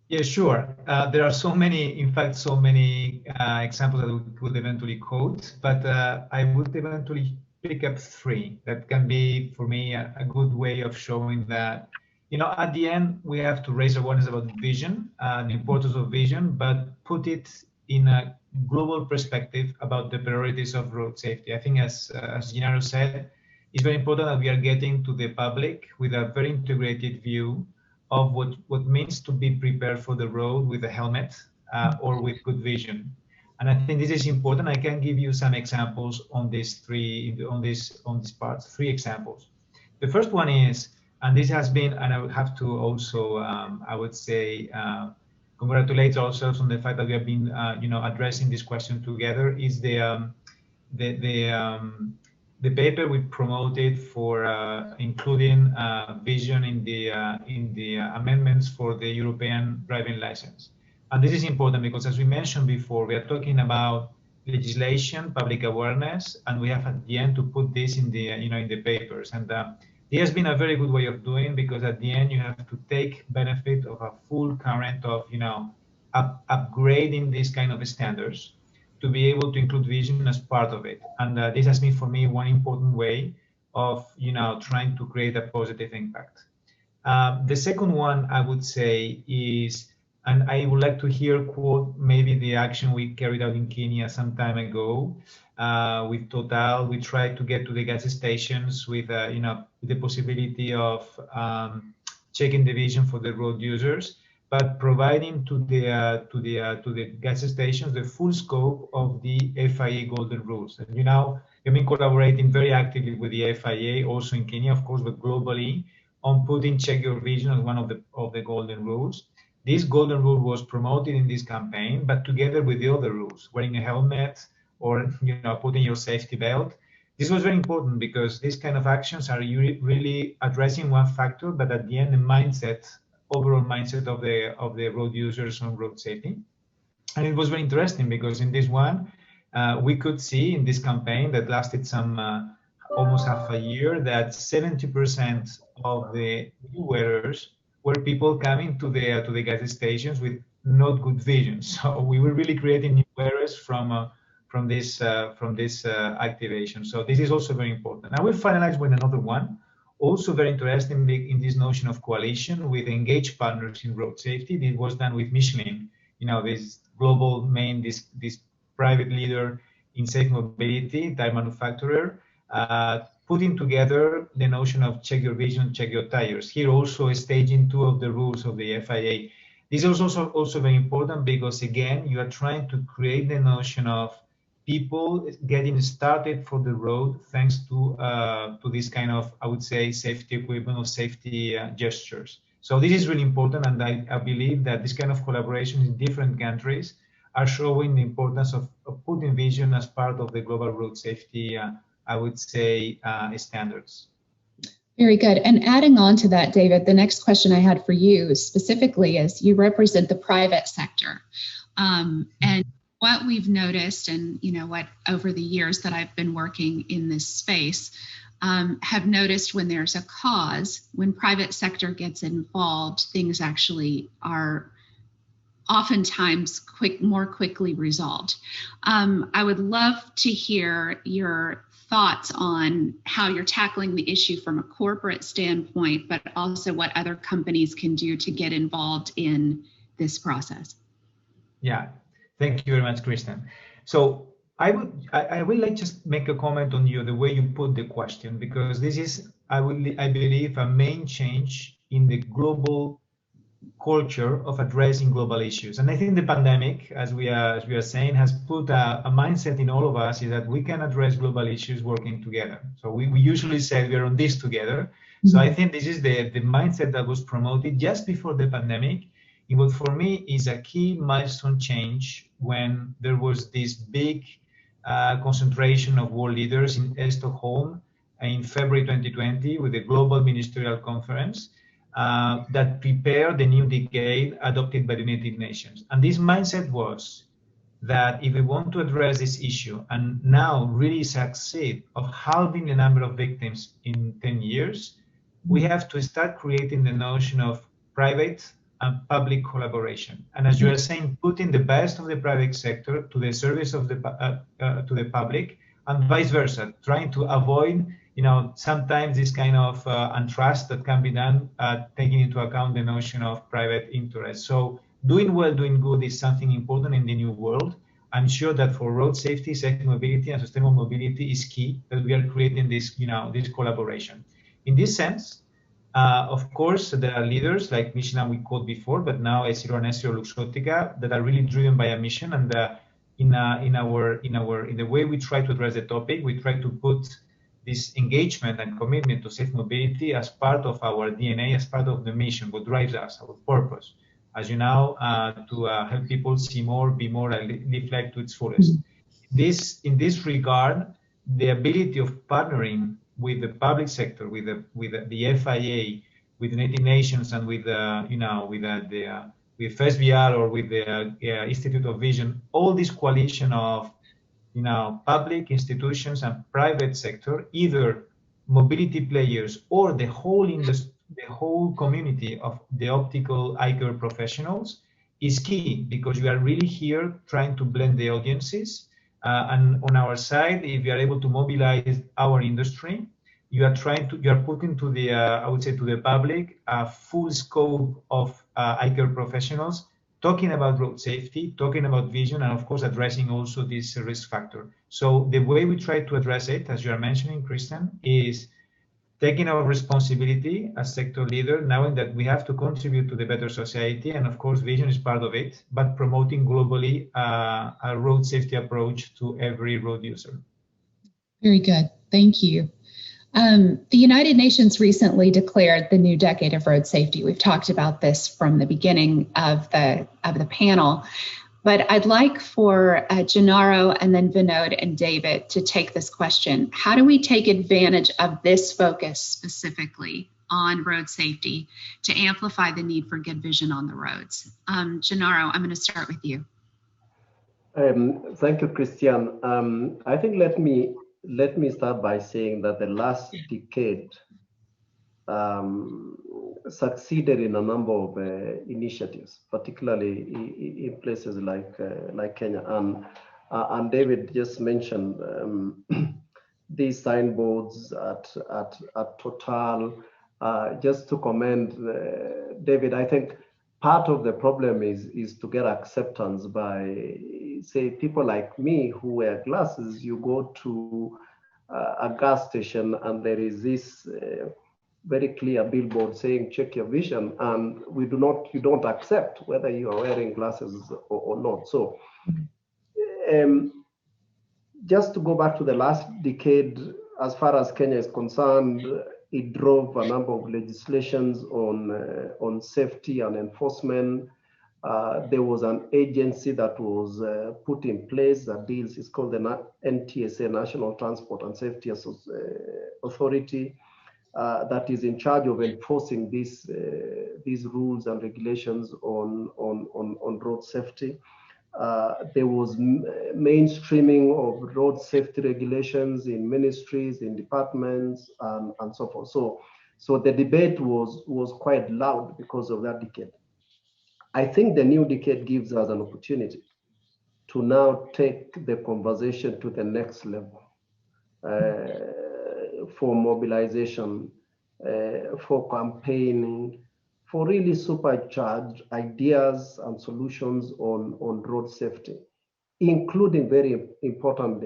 Yeah, sure. There are so many, in fact, so many examples that we could eventually quote, but I would eventually pick up three that can be, for me, a good way of showing that, at the end, we have to raise awareness about vision, the importance of vision, but put it in a global perspective about the priorities of road safety. I think, as Gennaro said, it's very important that we are getting to the public with a very integrated view of what means to be prepared for the road with a helmet or with good vision. And I think this is important. I can give you some examples on these parts, three examples. The first one is, and this has been, and I would have to also, I would say, congratulate ourselves on the fact that we have been, addressing this question together, is the paper we promoted for including vision in the amendments for the European driving license. And this is important because, as we mentioned before, we are talking about legislation, public awareness, and we have at the end to put this in the in the papers. And it has been a very good way of doing, because at the end you have to take benefit of a full current of upgrading these kind of standards to be able to include vision as part of it. And this has been for me one important way of trying to create a positive impact. The second one I would say is, and I would like to hear quote maybe the action we carried out in Kenya some time ago with Total. We tried to get to the gas stations with the possibility of checking the vision for the road users, but providing to the gas stations the full scope of the FIA golden rules. And we've been collaborating very actively with the FIA, also in Kenya, of course, but globally, on putting check your vision as one of the golden rules. This golden rule was promoted in this campaign, but together with the other rules, wearing a helmet or putting your safety belt. This was very important because these kind of actions are really addressing one factor, but at the end, the overall mindset of the road users on road safety. And it was very interesting because in this one, we could see in this campaign that lasted some almost half a year that 70% of the new wearers were people coming to the gas stations with not good vision. So we were really creating new wearers from this activation. So this is also very important. I will finalize with another one, also very interesting in this notion of coalition with engaged partners in road safety. It was done with Michelin, this global this private leader in safe mobility, tire manufacturer, putting together the notion of check your vision, check your tires. Here also staging 2 of the rules of the FIA. This is also very important because, again, you are trying to create the notion of people getting started for the road thanks to this kind of, I would say, safety equipment or safety gestures. So this is really important, and I believe that this kind of collaboration in different countries are showing the importance of putting vision as part of the global road safety I would say, standards. Very good. And adding on to that, David, the next question I had for you specifically is you represent the private sector. And what we've noticed, and what over the years that I've been working in this space, have noticed when there's a cause, when private sector gets involved, things actually are oftentimes more quickly resolved. I would love to hear your thoughts on how you're tackling the issue from a corporate standpoint, but also what other companies can do to get involved in this process. Yeah, thank you very much, Kristan. So I would like just make a comment on the way you put the question, because this is, I believe, a main change in the global culture of addressing global issues. And I think the pandemic, as we are saying, has put a mindset in all of us is that we can address global issues working together. So we usually say we're on this together. So I think this is the mindset that was promoted just before the pandemic. It was, for me, is a key milestone change when there was this big concentration of world leaders in Stockholm in February 2020 with the Global Ministerial Conference that prepared the new decade adopted by the United Nations. And this mindset was that if we want to address this issue and now really succeed of halving the number of victims in 10 years, we have to start creating the notion of private and public collaboration. And as you are saying, putting the best of the private sector to the service of to the public, and vice versa, trying to avoid sometimes this kind of untrust that can be done, taking into account the notion of private interest. So doing well, doing good is something important in the new world. I'm sure that for road safety, safe mobility, and sustainable mobility is key that we are creating this, this collaboration. In this sense, of course, there are leaders like Michelin we quoted before, but now Essilor and Essilor Luxottica that are really driven by a mission. And in the way we try to address the topic, we try to put this engagement and commitment to safe mobility as part of our DNA, as part of the mission, what drives us, our purpose, as you know, to help people see more, be more, and live life to its fullest. In this regard, the ability of partnering with the public sector, with the FIA, with the United Nations, and with FSBR or with the Institute of Vision, all this coalition of public institutions and private sector, either mobility players or the whole industry, the whole community of the optical eye care professionals, is key, because we are really here trying to blend the audiences. And on our side, if we are able to mobilize our industry, you are putting to the, I would say, to the public a full scope of eye care professionals, talking about road safety, talking about vision, and of course addressing also this risk factor. So the way we try to address it, as you are mentioning, Kristan, is taking our responsibility as sector leader, knowing that we have to contribute to the better society, and of course vision is part of it, but promoting globally a road safety approach to every road user. Very good, thank you. The United Nations recently declared the new decade of road safety. We've talked about this from the beginning of the panel, but I'd like for Gennaro and then Vinod and David to take this question. How do we take advantage of this focus specifically on road safety to amplify the need for good vision on the roads? Gennaro, I'm going to start with you. Thank you, Kristan. I think let me start by saying that the last decade succeeded in a number of initiatives, particularly in places like Kenya. And David just mentioned these signboards at Total. Just to commend David, I think part of the problem is to get acceptance by, say, people like me who wear glasses. You go to a gas station and there is this very clear billboard saying check your vision, and you don't accept whether you are wearing glasses or not. So just to go back to the last decade, as far as Kenya is concerned, it drove a number of legislations on safety and enforcement. There was an agency that was put in place that deals, it's called the NTSA, National Transport and Safety Authority, that is in charge of enforcing these rules and regulations on road safety. There was mainstreaming of road safety regulations in ministries, in departments, and so forth. So the debate was quite loud because of that decade. I think the new decade gives us an opportunity to now take the conversation to the next level for mobilization, for campaigning, for really supercharged ideas and solutions on road safety, including very important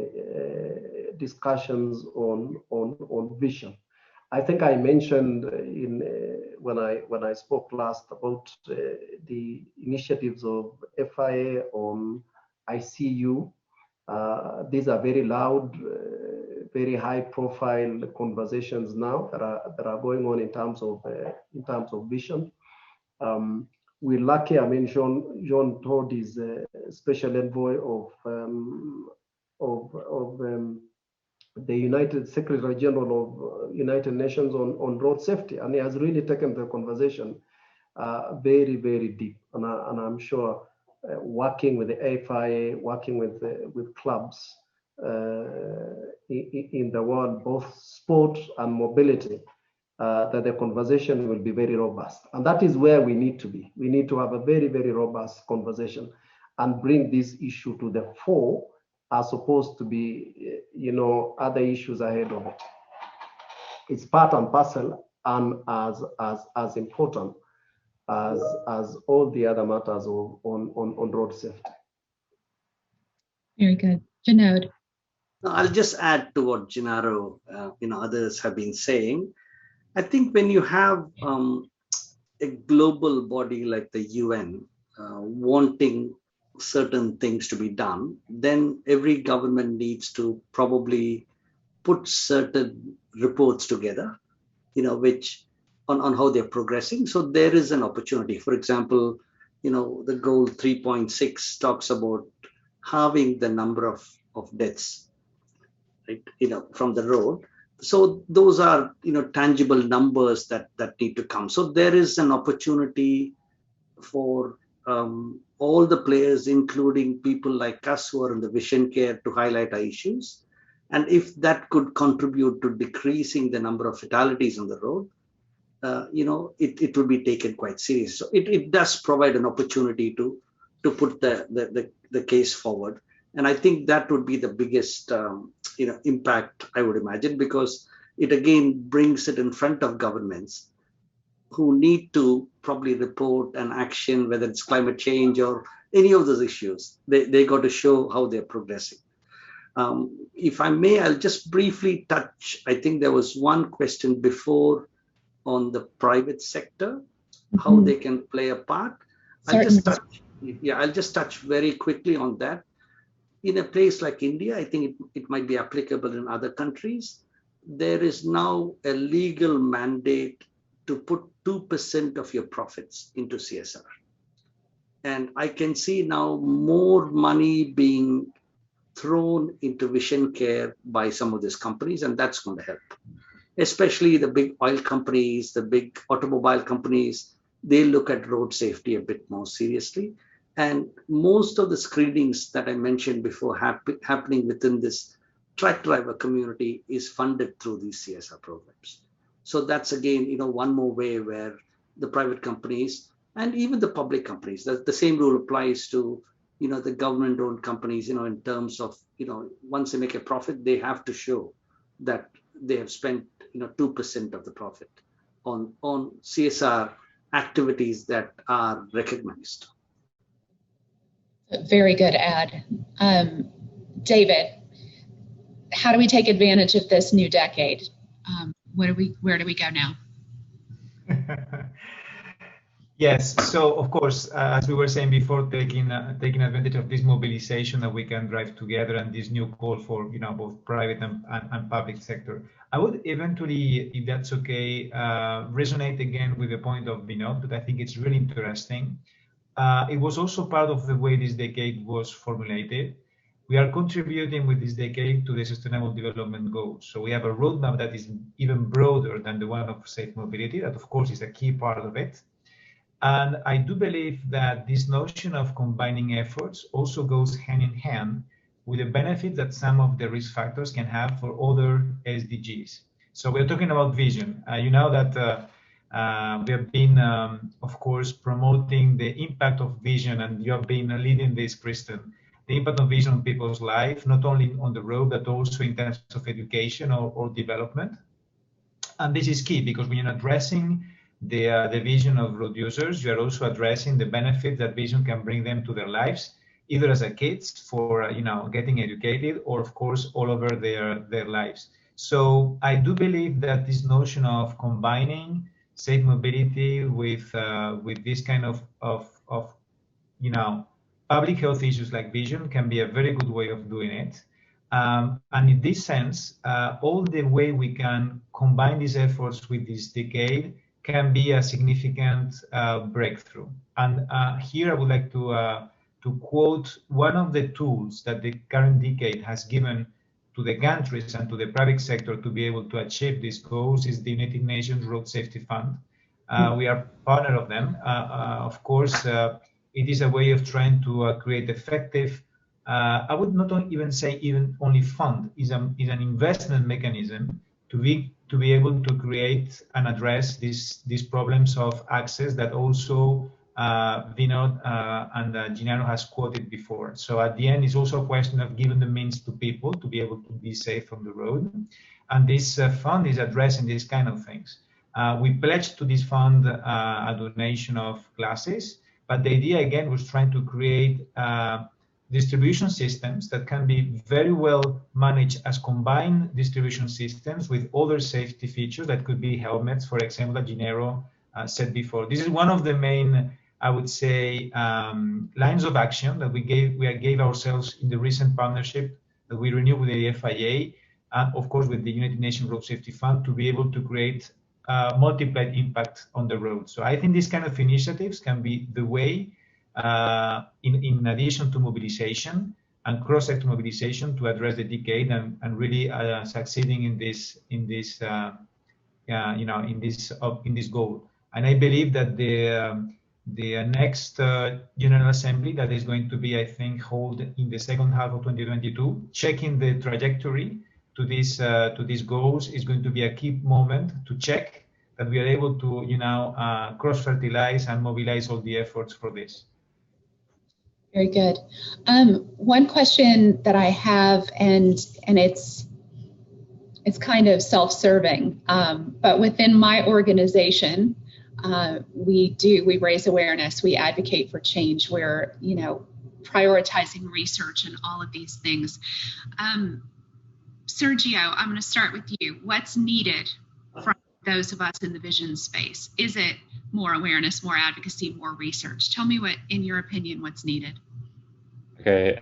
discussions on vision. I think I mentioned when I spoke last about the initiatives of FIA on ICU. These are very loud, very high-profile conversations now that are going on in terms of vision. We're lucky. I mean, Jean Todt is special envoy of the United Secretary General of United Nations on road safety, and he has really taken the conversation very, very deep. And I'm sure working with the FIA, working with clubs in the world, both sport and mobility, that the conversation will be very robust. And that is where we need to be. We need to have a very, very robust conversation and bring this issue to the fore, as opposed to be, other issues ahead of it. It's part and parcel and as important as all the other matters on road safety. Very good. Vinod. I'll just add to what Gennaro, others have been saying. I think when you have a global body like the UN wanting certain things to be done, then every government needs to probably put certain reports together, which on how they're progressing. So there is an opportunity. For example, the goal 3.6 talks about halving the number of deaths, right, from the road. So those are, tangible numbers that need to come. So there is an opportunity for all the players, including people like us who are in the vision care, to highlight our issues. And if that could contribute to decreasing the number of fatalities on the road, it will be taken quite serious. So it does provide an opportunity to put the case forward. And I think that would be the biggest impact, I would imagine, because it again brings it in front of governments who need to probably report an action, whether it's climate change or any of those issues. They got to show how they're progressing. If I may, I'll just briefly touch, I think there was one question before on the private sector, how they can play a part. I'll just touch very quickly on that. In a place like India, I think it might be applicable in other countries. There is now a legal mandate to put 2% of your profits into CSR. And I can see now more money being thrown into vision care by some of these companies, and that's going to help. Especially the big oil companies, the big automobile companies, they look at road safety a bit more seriously. And most of the screenings that I mentioned before happening within this truck driver community is funded through these CSR programs. So that's again, one more way where the private companies and even the public companies, the same rule applies to, the government-owned companies, in terms of, once they make a profit, they have to show that they have spent, 2% of the profit on CSR activities that are recognized. Very good ad. David, how do we take advantage of this new decade? Where do we go now? Yes, so of course, as we were saying before, taking advantage of this mobilization that we can drive together and this new call for both private and public sector. I would eventually, if that's okay, resonate again with the point of Vinod, that I think it's really interesting. It was also part of the way this decade was formulated. We are contributing with this decade to the Sustainable Development Goals. So we have a roadmap that is even broader than the one of safe mobility. That, of course, is a key part of it. And I do believe that this notion of combining efforts also goes hand in hand with the benefit that some of the risk factors can have for other SDGs. So we're talking about vision. You know that we have been, of course, promoting the impact of vision, and you have been leading this, Kristan, the impact of vision on people's life, not only on the road, but also in terms of education or development. And this is key because when you're addressing the vision of road users, you are also addressing the benefit that vision can bring them to their lives, either as a kids for getting educated, or of course all over their lives. So I do believe that this notion of combining safe mobility with this kind of public health issues like vision can be a very good way of doing it. And in this sense, all the way we can combine these efforts with this decade can be a significant breakthrough. And here I would like to quote one of the tools that the current decade has given to the countries and to the private sector to be able to achieve these goals is the United Nations Road Safety Fund. We are partner of them. Of course, it is a way of trying to create effective, I would not even say even only fund, is an investment mechanism to be able to create and address these problems of access that also Vinod and Gennaro has quoted before. So at the end, it's also a question of giving the means to people to be able to be safe on the road. And this fund is addressing these kind of things. We pledged to this fund a donation of classes, but the idea again was trying to create distribution systems that can be very well managed as combined distribution systems with other safety features that could be helmets, for example, that Gennaro said before. This is one of the main, I would say, lines of action that we gave ourselves in the recent partnership that we renewed with the FIA and, of course, with the United Nations Road Safety Fund to be able to create multiplied impact on the road. So I think these kind of initiatives can be the way, in addition to mobilization and cross-sector mobilization, to address the decade and really succeeding in this goal. And I believe that the next General Assembly that is going to be, I think, held in the second half of 2022. Checking the trajectory to these goals is going to be a key moment to check that we are able to, cross-fertilize and mobilize all the efforts for this. Very good. One question that I have, and it's kind of self-serving, but within my organization, we raise awareness, we advocate for change, we're prioritizing research and all of these things. Sergio, I'm going to start with you. What's needed from those of us in the vision space? Is it more awareness, more advocacy, more research? Tell me in your opinion, what's needed? Okay,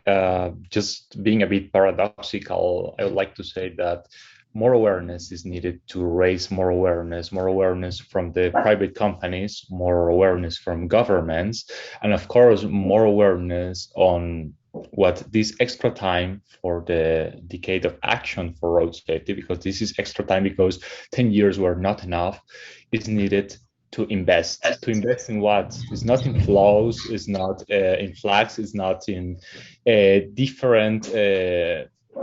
just being a bit paradoxical, I would like to say that more awareness is needed to raise more awareness from the private companies, more awareness from governments, and of course, more awareness on what this extra time for the decade of action for road safety, because this is extra time because 10 years were not enough, is needed to invest in what? It's not in flows, it's not in flags, it's not in different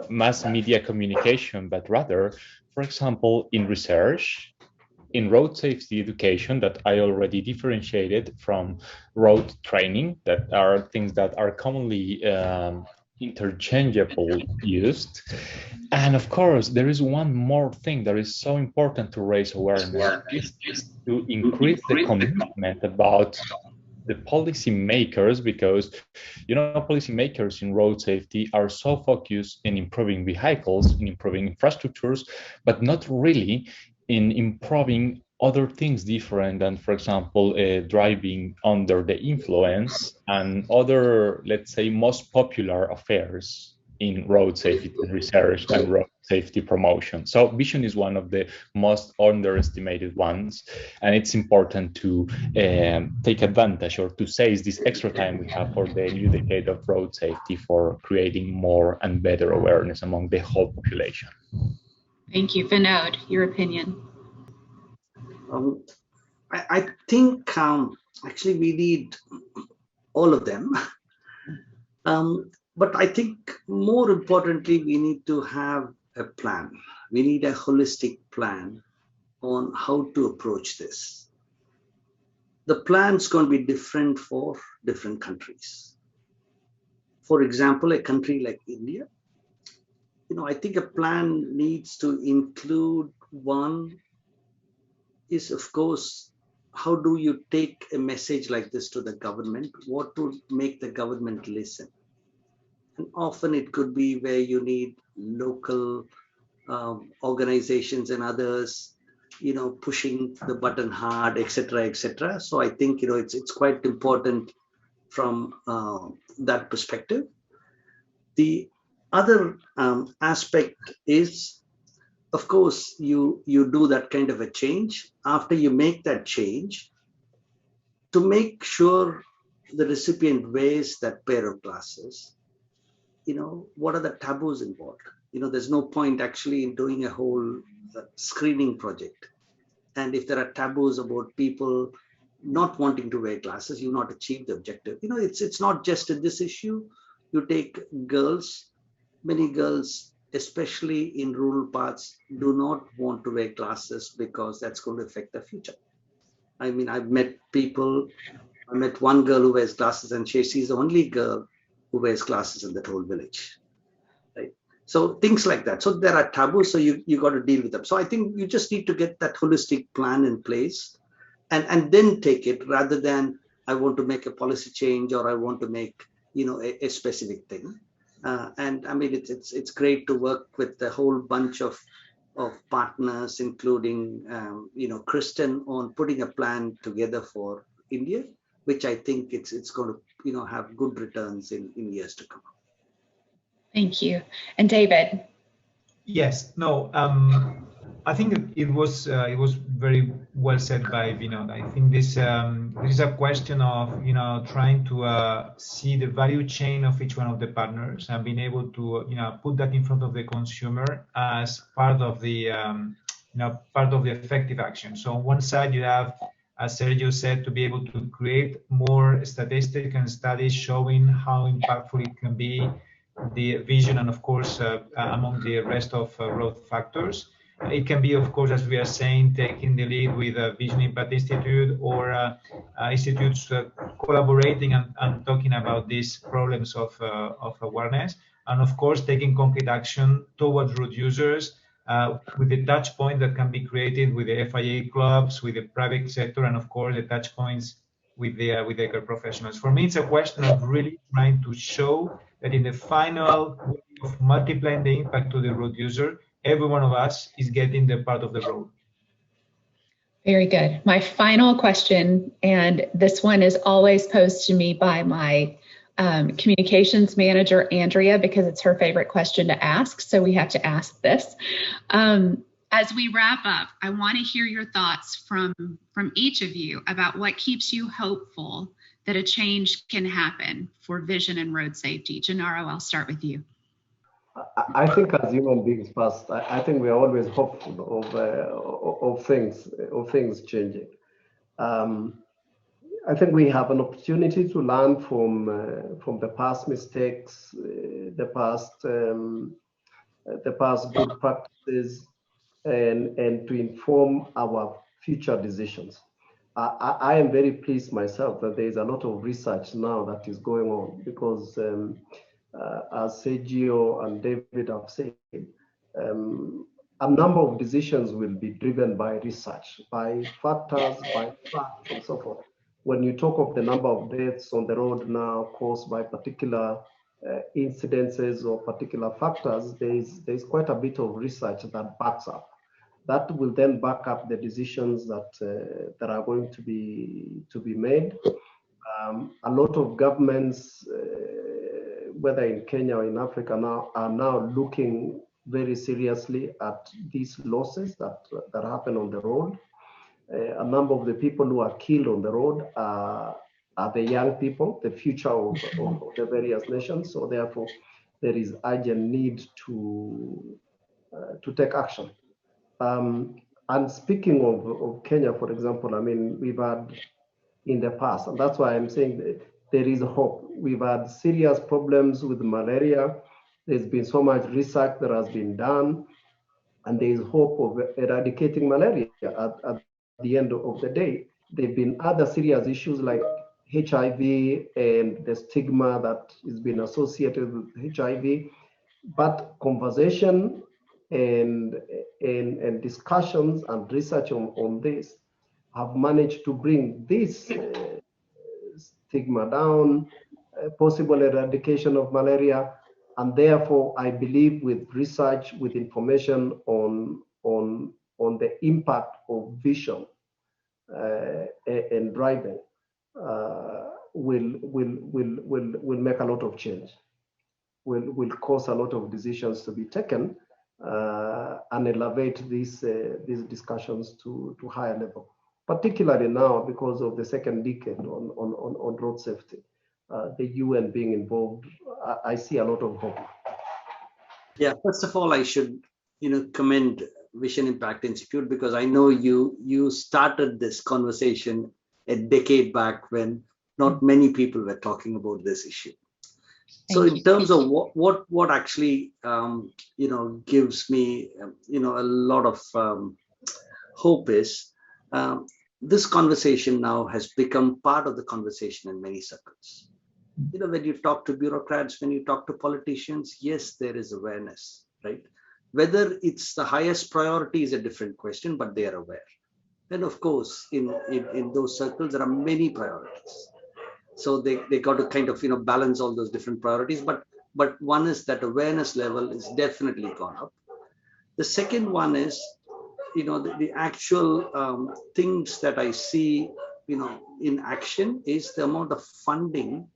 mass media communication, but rather, for example, in research, in road safety education that I already differentiated from road training, that are things that are commonly interchangeable used. And of course, there is one more thing that is so important to raise awareness, is to increase the commitment about the policymakers, because policymakers in road safety are so focused in improving vehicles, in improving infrastructures, but not really in improving other things different than, for example, driving under the influence and other, let's say, most popular affairs in road safety research and road safety promotion. So vision is one of the most underestimated ones, and it's important to take advantage, or to seize this extra time we have for the new decade of road safety for creating more and better awareness among the whole population. Thank you. Vinod, your opinion? I think actually we need all of them. But I think more importantly, we need to have a plan. We need a holistic plan on how to approach this. The plan's going to be different for different countries. For example, a country like India, I think a plan needs to include, one is, of course, how do you take a message like this to the government? What would make the government listen? And often it could be where you need local organizations and others, pushing the button hard, etc., etc. So I think, it's quite important from that perspective. The other aspect is, of course, you do that kind of a change. After you make that change, to make sure the recipient wears that pair of glasses, what are the taboos involved? There's no point actually in doing a whole screening project. And if there are taboos about people not wanting to wear glasses, you not achieve the objective. It's not just in this issue. You take girls, many girls, especially in rural parts, do not want to wear glasses because that's going to affect their future. I mean, I met one girl who wears glasses, and she's the only girl who wears glasses in that whole village, right? So things like that. So there are taboos, so you got to deal with them. So I think you just need to get that holistic plan in place and then take it, rather than I want to make a policy change or I want to make, a specific thing. And I mean, it's great to work with a whole bunch of partners, including, Kristan, on putting a plan together for India, which I think it's going to, have good returns in years to come. Thank you. And David? Yes, no, I think it was very well said by Vinod. I think this is a question of trying to see the value chain of each one of the partners and being able to put that in front of the consumer as part of the part of the effective action. So on one side you have as Sergio said, to be able to create more statistics and studies showing how impactful it can be, the vision, and of course, among the rest of growth factors. It can be, of course, as we are saying, taking the lead with a Vision Impact Institute or institutes collaborating and talking about these problems of awareness. And of course, taking concrete action towards road users with the touch point that can be created with the FIA clubs, with the private sector, and of course, the touch points with the care professionals. For me, it's a question of really trying to show that in the final way of multiplying the impact to the road user, every one of us is getting the part of the road. Very good. My final question, and this one is always posed to me by my communications manager, Andrea, because it's her favorite question to ask. So we have to ask this. As we wrap up, I want to hear your thoughts from each of you about what keeps you hopeful that a change can happen for vision and road safety. Gennaro, I'll start with you. I think as human beings first, I think we are always hopeful of things changing. I think we have an opportunity to learn from the past mistakes, the past good practices, and to inform our future decisions. I am very pleased myself that there is a lot of research now that is going on, because as Sergio and David have said, a number of decisions will be driven by research, by factors, by facts, and so forth. When you talk of the number of deaths on the road now caused by particular incidences or particular factors, there is quite a bit of research that backs up. That will then back up the decisions that are going to be made. A lot of governments, whether in Kenya or in Africa now, are now looking very seriously at these losses that happen on the road. A number of the people who are killed on the road are the young people, the future of the various nations. So therefore, there is urgent need to take action. And speaking of Kenya, for example, I mean, we've had in the past, and that's why I'm saying that there is hope. We've had serious problems with malaria. There's been so much research that has been done, and there is hope of eradicating malaria at the end of the day. There have been other serious issues like HIV and the stigma that has been associated with HIV, but conversation and discussions and research on this have managed to bring this stigma down, possible eradication of malaria, and therefore I believe with research, with information on the impact of vision and driving, will make a lot of change. Will cause a lot of decisions to be taken and elevate these discussions to higher level, particularly now because of the second decade on road safety. The UN being involved, I see a lot of hope. Yeah, first of all, I should commend Vision Impact Institute, because I know you started this conversation a decade back when not many people were talking about this issue. So in terms of what actually gives me a lot of hope is this conversation now has become part of the conversation in many circles. When you talk to bureaucrats, when you talk to politicians, yes, there is awareness, right? Whether it's the highest priority is a different question, but they are aware. Then of course, in those circles, there are many priorities. So they got to kind of balance all those different priorities. But one is that awareness level is definitely gone up. The second one is the actual things that I see in action is the amount of funding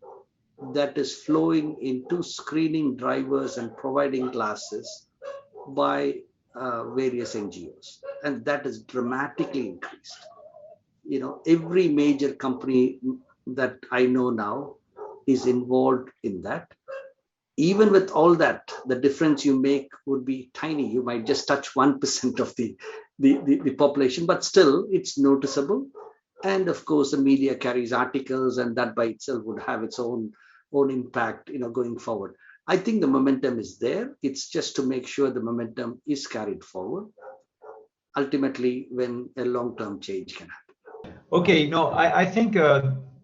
that is flowing into screening drivers and providing classes by various NGOs, and that is dramatically increased. Every major company that I know now is involved in that. Even with all that, the difference you make would be tiny. You might just touch 1% of the population, but still it's noticeable. And of course, the media carries articles, and that by itself would have its own impact, going forward. I think the momentum is there. It's just to make sure the momentum is carried forward, ultimately when a long-term change can happen. Okay, no, I think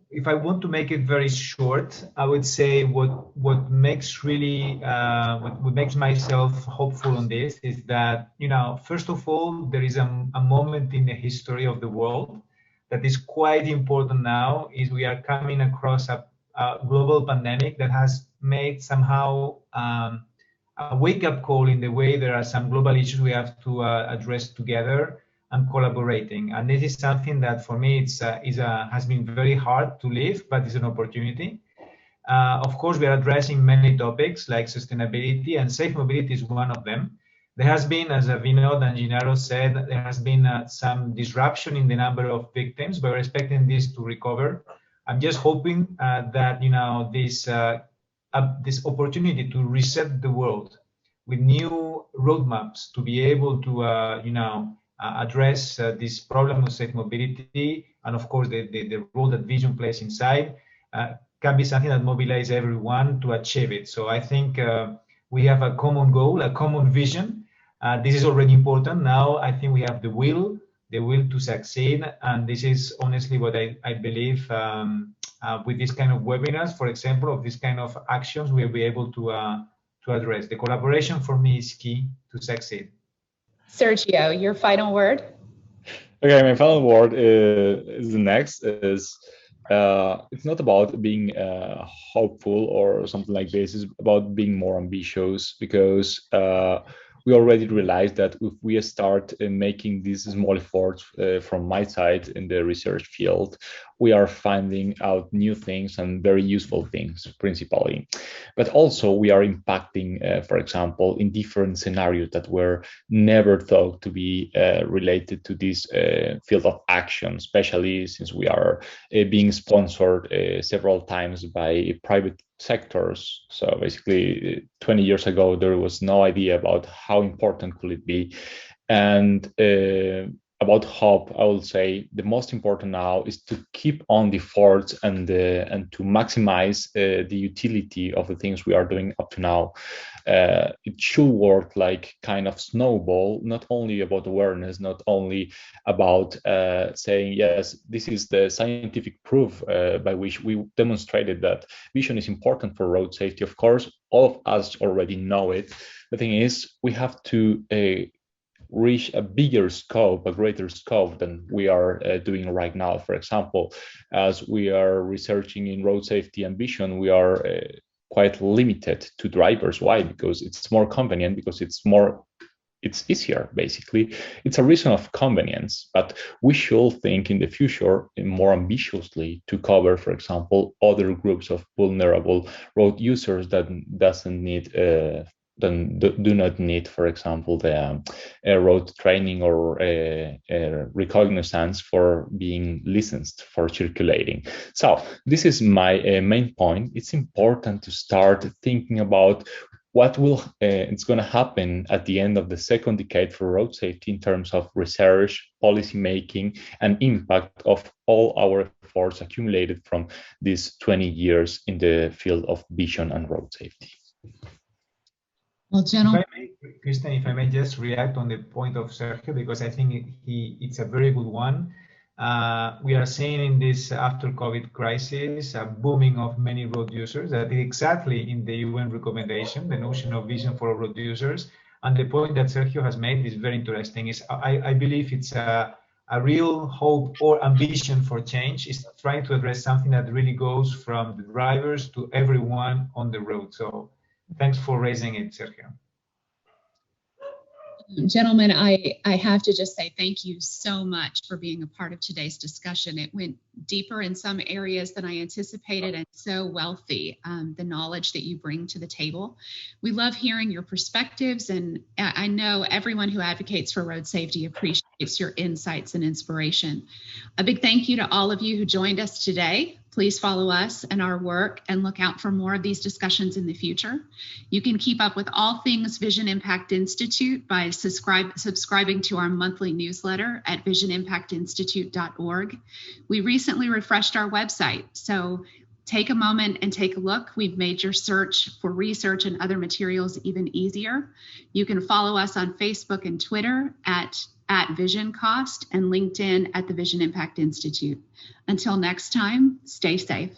if I want to make it very short, I would say what makes really what makes myself hopeful on this is that, first of all, there is a moment in the history of the world that is quite important now. Is we are coming across a global pandemic that has made somehow a wake-up call in the way there are some global issues we have to address together and collaborating. And this is something that for me has been very hard to live, but it's an opportunity. Of course, we are addressing many topics like sustainability, and safe mobility is one of them. There has been, as Vinod and Gennaro said, there has been some disruption in the number of victims, but we're expecting this to recover. I'm just hoping that this opportunity to reset the world with new roadmaps to be able to address this problem of safe mobility, and of course the role that vision plays inside, can be something that mobilizes everyone to achieve it. So I think we have a common goal, a common vision. This is already important. Now I think we have the will to succeed, and this is honestly what I believe. With this kind of webinars, for example, of this kind of actions, we'll be able to address. The collaboration for me is key to succeed. Sergio, your final word? Okay, my final word is the next. It's not about being hopeful or something like this. It's about being more ambitious, because we already realized that if we start making these small efforts from my side in the research field, we are finding out new things and very useful things principally. But also we are impacting, for example, in different scenarios that were never thought to be related to this field of action, especially since we are being sponsored several times by private sectors. So basically 20 years ago, there was no idea about how important could it be. And about hope, I will say the most important now is to keep on the efforts and to maximize the utility of the things we are doing up to now. It should work like kind of snowball, not only about awareness, not only about saying, yes, this is the scientific proof by which we demonstrated that vision is important for road safety. Of course, all of us already know it. The thing is, we have to reach a bigger scope, a greater scope than we are doing right now. For example, as we are researching in road safety and vision, we are quite limited to drivers. Why? Because it's more convenient, because it's easier, basically. It's a reason of convenience, but we should think in the future more ambitiously to cover, for example, other groups of vulnerable road users that do not need, for example, the road training or recognizance for being licensed for circulating. So this is my main point. It's important to start thinking about what it's going to happen at the end of the second decade for road safety in terms of research, policy making, and impact of all our efforts accumulated from these 20 years in the field of vision and road safety. Well, gentlemen, Kristan, if I may just react on the point of Sergio, because I think it's a very good one. We are seeing in this after COVID crisis a booming of many road users. That is exactly in the UN recommendation, the notion of vision for road users. And the point that Sergio has made is very interesting. I believe it's a real hope or ambition for change, is trying to address something that really goes from the drivers to everyone on the road. So thanks for raising it, Sergio. Gentlemen, I have to just say thank you so much for being a part of today's discussion. It went deeper in some areas than I anticipated, and so wealthy, the knowledge that you bring to the table. We love hearing your perspectives, and I know everyone who advocates for road safety appreciates your insights and inspiration. A big thank you to all of you who joined us today. Please follow us and our work and look out for more of these discussions in the future. You can keep up with all things Vision Impact Institute by subscribing to our monthly newsletter at visionimpactinstitute.org. We recently refreshed our website, so take a moment and take a look. We've made your search for research and other materials even easier. You can follow us on Facebook and Twitter at VisionCost and LinkedIn at the Vision Impact Institute. Until next time, stay safe.